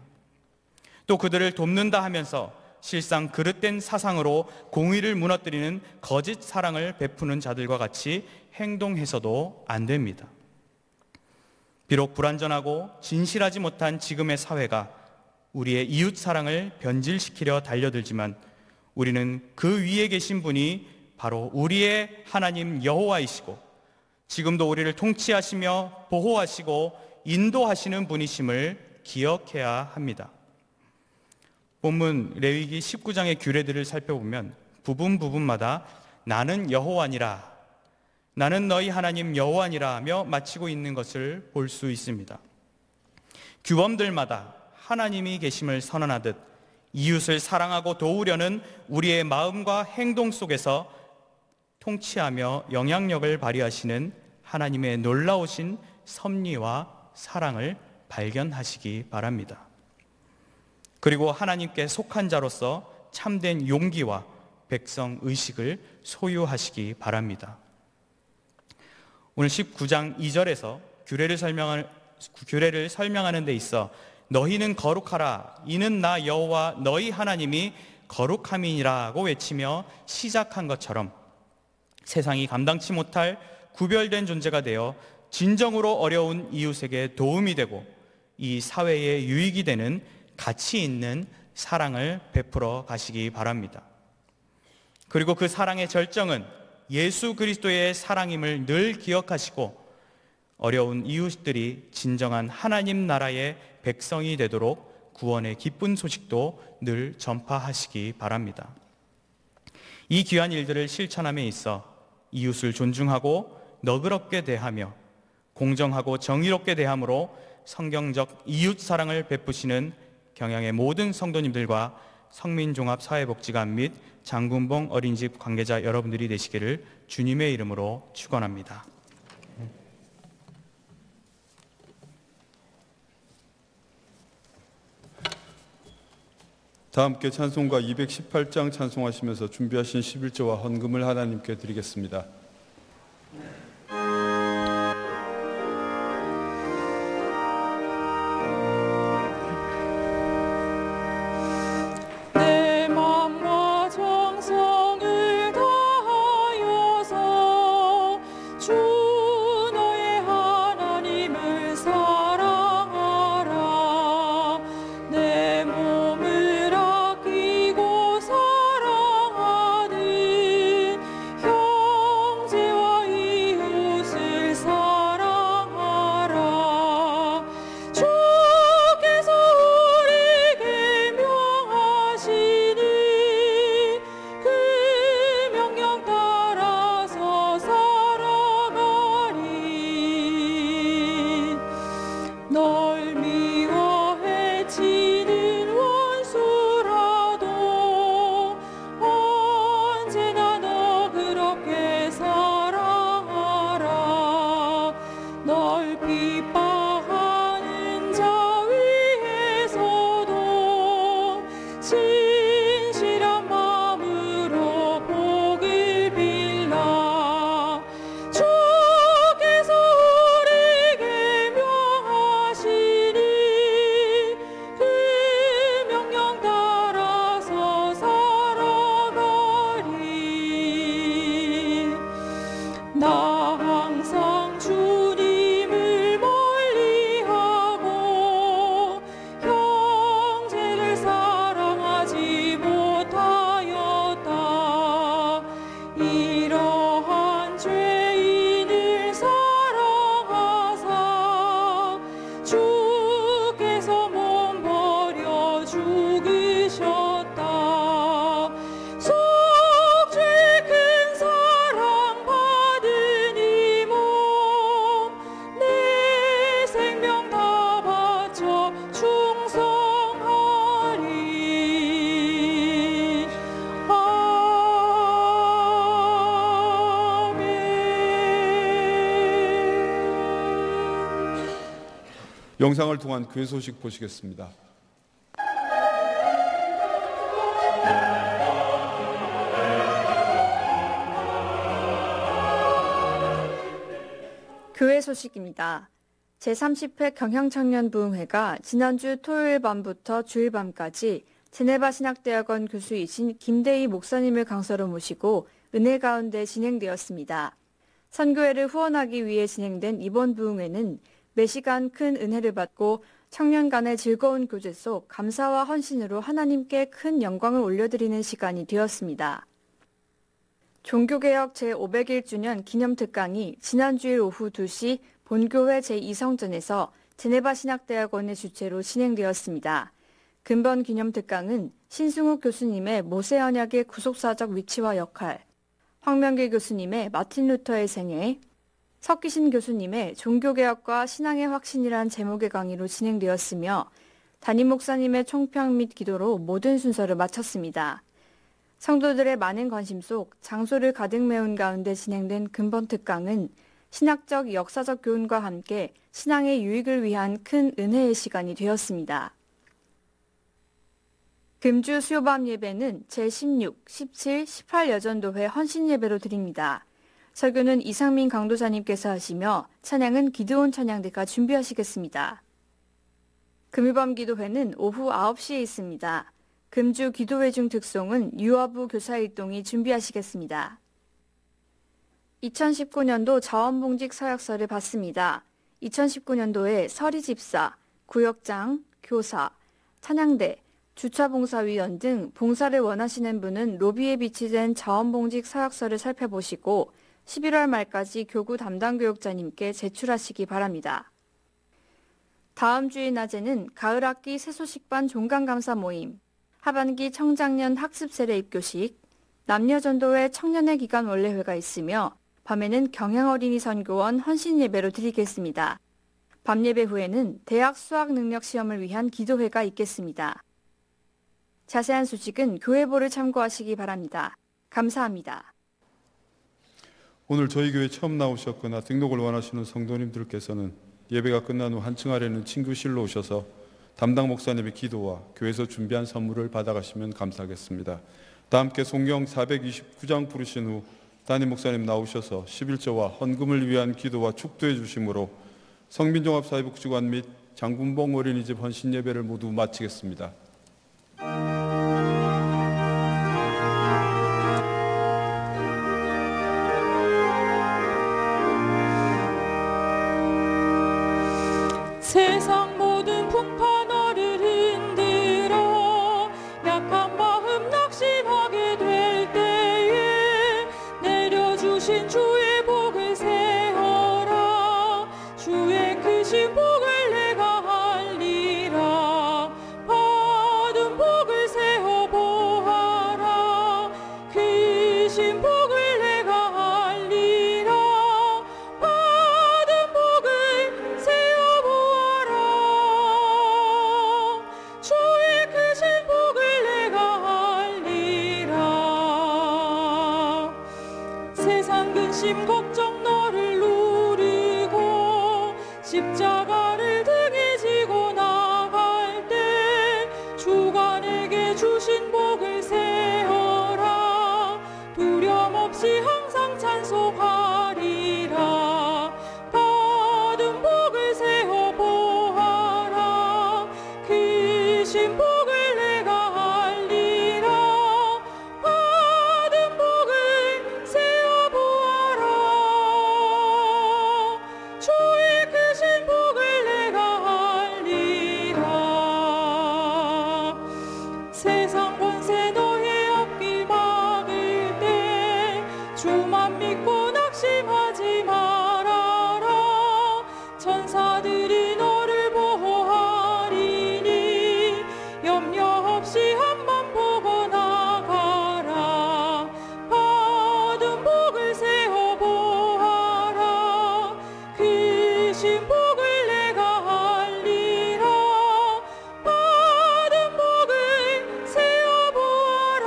[SPEAKER 7] 또 그들을 돕는다 하면서 실상 그릇된 사상으로 공의를 무너뜨리는 거짓 사랑을 베푸는 자들과 같이 행동해서도 안 됩니다. 비록 불완전하고 진실하지 못한 지금의 사회가 우리의 이웃 사랑을 변질시키려 달려들지만 우리는 그 위에 계신 분이 바로 우리의 하나님 여호와이시고 지금도 우리를 통치하시며 보호하시고 인도하시는 분이심을 기억해야 합니다. 본문 레위기 19장의 규례들을 살펴보면 부분마다 나는 여호와니라, 나는 너희 하나님 여호와니라 하며 마치고 있는 것을 볼 수 있습니다. 규범들마다 하나님이 계심을 선언하듯 이웃을 사랑하고 도우려는 우리의 마음과 행동 속에서 통치하며 영향력을 발휘하시는 하나님의 놀라우신 섭리와 사랑을 발견하시기 바랍니다. 그리고 하나님께 속한 자로서 참된 용기와 백성 의식을 소유하시기 바랍니다. 오늘 19장 2절에서 규례를 설명하는 데 있어 너희는 거룩하라, 이는 나 여호와 너희 하나님이 거룩함이니라고 외치며 시작한 것처럼 세상이 감당치 못할 구별된 존재가 되어 진정으로 어려운 이웃에게 도움이 되고 이 사회에 유익이 되는 가치 있는 사랑을 베풀어 가시기 바랍니다. 그리고 그 사랑의 절정은 예수 그리스도의 사랑임을 늘 기억하시고 어려운 이웃들이 진정한 하나님 나라의 백성이 되도록 구원의 기쁜 소식도 늘 전파하시기 바랍니다. 이 귀한 일들을 실천함에 있어 이웃을 존중하고 너그럽게 대하며 공정하고 정의롭게 대함으로 성경적 이웃 사랑을 베푸시는 경향의 모든 성도님들과 성민종합사회복지관 및 장군봉 어린이집 관계자 여러분들이 되시기를 주님의 이름으로 축원합니다.
[SPEAKER 1] 다 함께 찬송가 218장 찬송하시면서 준비하신 11조와 헌금을 하나님께 드리겠습니다. 영상을 통한 교회 소식 보시겠습니다.
[SPEAKER 8] 교회 소식입니다. 제30회 경향청년부흥회가 지난주 토요일 밤부터 주일 밤까지 제네바 신학대학원 교수이신 김대희 목사님을 강사로 모시고 은혜 가운데 진행되었습니다. 선교회를 후원하기 위해 진행된 이번 부흥회는 매시간 큰 은혜를 받고 청년 간의 즐거운 교제 속 감사와 헌신으로 하나님께 큰 영광을 올려드리는 시간이 되었습니다. 종교개혁 제501주년 기념특강이 지난 주일 오후 2시 본교회 제2성전에서 제네바 신학대학원의 주최로 진행되었습니다. 근본 기념특강은 신승욱 교수님의 모세 언약의 구속사적 위치와 역할, 황명길 교수님의 마틴 루터의 생애, 석기신 교수님의 종교개혁과 신앙의 확신이란 제목의 강의로 진행되었으며 담임 목사님의 총평 및 기도로 모든 순서를 마쳤습니다. 성도들의 많은 관심 속 장소를 가득 메운 가운데 진행된 근본 특강은 신학적 역사적 교훈과 함께 신앙의 유익을 위한 큰 은혜의 시간이 되었습니다. 금주 수요밤 예배는 제16, 17, 18 여전도회 헌신 예배로 드립니다. 설교는 이상민 강도사님께서 하시며 찬양은 기드온 찬양대가 준비하시겠습니다. 금요밤 기도회는 오후 9시에 있습니다. 금주 기도회 중 특송은 유아부 교사일동이 준비하시겠습니다. 2019년도 자원봉직 서약서를 받습니다. 2019년도에 서리집사, 구역장, 교사, 찬양대, 주차봉사위원 등 봉사를 원하시는 분은 로비에 비치된 자원봉직 서약서를 살펴보시고 11월 말까지 교구 담당 교육자님께 제출하시기 바랍니다. 다음 주일 낮에는 가을학기 새소식반 종강감사 모임, 하반기 청장년 학습세례 입교식, 남녀전도회 청년회 기간 원래회가 있으며 밤에는 경향어린이 선교원 헌신예배로 드리겠습니다. 밤예배 후에는 대학 수학능력시험을 위한 기도회가 있겠습니다. 자세한 소식은 교회보를 참고하시기 바랍니다. 감사합니다.
[SPEAKER 1] 오늘 저희 교회 처음 나오셨거나 등록을 원하시는 성도님들께서는 예배가 끝난 후 한층 아래는 친구실로 오셔서 담당 목사님의 기도와 교회에서 준비한 선물을 받아가시면 감사하겠습니다. 다 함께 성경 429장 부르신 후 담임 목사님 나오셔서 11조와 헌금을 위한 기도와 축도해 주심으로 성민종합사회복지관 및 장군봉 어린이집 헌신 예배를 모두 마치겠습니다.
[SPEAKER 4] 세상 모든 풍파너를 흔들어 약한 마음 낙심하게 될 때에 내려주신 주의 복을 세어라. 주의 크신 복을 내가 알리라. 받은 복을 세어 보아라. 크신 복을 내가 알리라. 받은 복을 세어 보아라. 주의 크신 복을 내가 알리라. 세상 근심 걱정 너를 누르고 십자가를 등에 지고 나갈 때 주가 내게 주신 복을 세어라. 두려움 없이 항상 찬송하리라. 받은 복을 세어 보아라. 크신 복을 내가 알리라. 받은 복을 세어 보아라. 주의 크신 복을 내가 알리라. 세상 권세 너의 앞길 막을 때 주만 믿고 낙심하지 말아라. 천사들이 너를 보호하리니 염려 없이 한번 보고 나가라. 받은 복을 세어 보아라. 크신 복을 내가 알리라. 받은 복을 세어 보아라.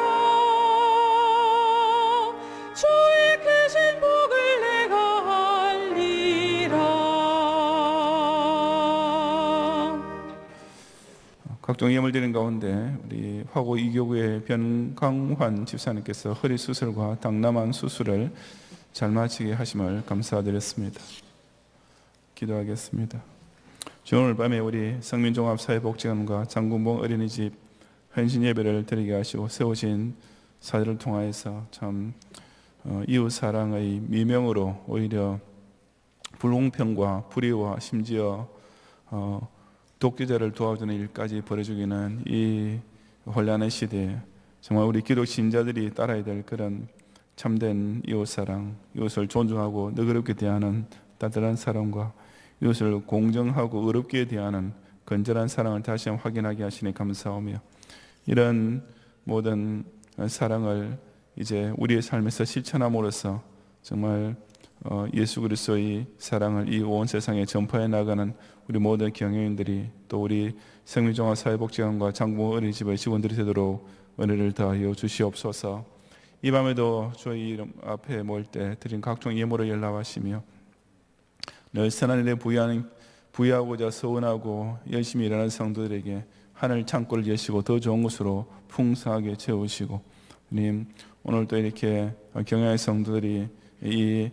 [SPEAKER 4] 주의 크신 복을 내가 알리라.
[SPEAKER 9] 각종 예물 드린 가운데 우리 화고 이교구의 변강환 집사님께서 허리 수술과 당나만 수술을 잘 마치게 하심을 감사드렸습니다. 기도하겠습니다. 주 오늘 밤에 우리 성민종합사회복지관과 장군봉 어린이집 헌신 예배를 드리게 하시고 세우신 사회를 통하여서 참 이웃 사랑의 미명으로 오히려 불공평과 불의와 심지어 독재자를 도와주는 일까지 벌어지기는 이 혼란의 시대에 정말 우리 기독 신자들이 따라야 될 그런 참된 이웃사랑, 이웃을 존중하고 너그럽게 대하는 따뜻한 사랑과 이웃을 공정하고 의롭게 대하는 건전한 사랑을 다시 한번 확인하게 하시니 감사하며 이런 모든 사랑을 이제 우리의 삶에서 실천함으로써 정말 예수 그리스도의 사랑을 이 온 세상에 전파해 나가는 우리 모든 경영인들이 또 우리 성민종합사회복지관과 장군봉 어린이집의 직원들이 되도록 은혜를 더하여 주시옵소서. 이 밤에도 저희 이름 앞에 모일 때 드린 각종 예물을 연락하시며 늘 선한 일에 부여하고자 서운하고 열심히 일하는 성도들에게 하늘 창고를 여시고 더 좋은 것으로 풍성하게 채우시고 주님 오늘도 이렇게 경영의 성도들이 이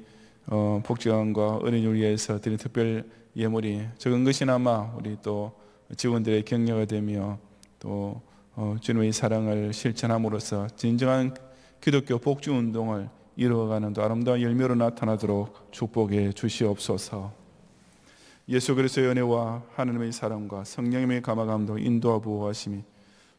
[SPEAKER 9] 복지관과 어린이를 위해서 드린 특별 예물이 적은 것이나마 우리 또 직원들의 격려가 되며 또 주님의 사랑을 실천함으로써 진정한 기독교 복지운동을 이루어가는 또 아름다운 열매로 나타나도록 축복해 주시옵소서. 예수 그리스도의 은혜와 하나님의 사랑과 성령님의 감화감동 인도와 보호하심이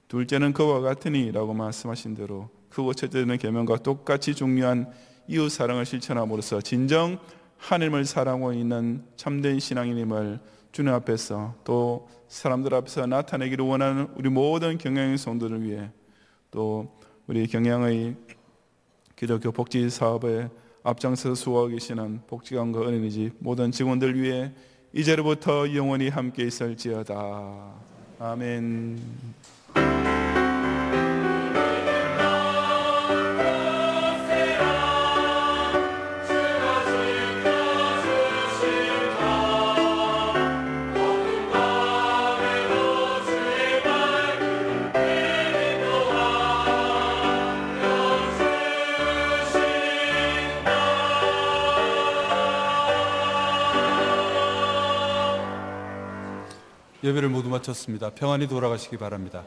[SPEAKER 9] 둘째는 그와 같으니 라고 말씀하신 대로 크고 첫째는 계명과 똑같이 중요한 이웃 사랑을 실천함으로써 진정 하나님을 사랑하고 있는 참된 신앙인임을 주님 앞에서 또 사람들 앞에서 나타내기를 원하는 우리 모든 경영의 성도를 위해 또 우리 경영의 기독교 복지 사업에 앞장서 수고하고 계시는 복지관과 어린이집 모든 직원들 위해 이제로부터 영원히 함께 있을지어다. 아멘.
[SPEAKER 10] 예배를 모두 마쳤습니다. 평안히 돌아가시기 바랍니다.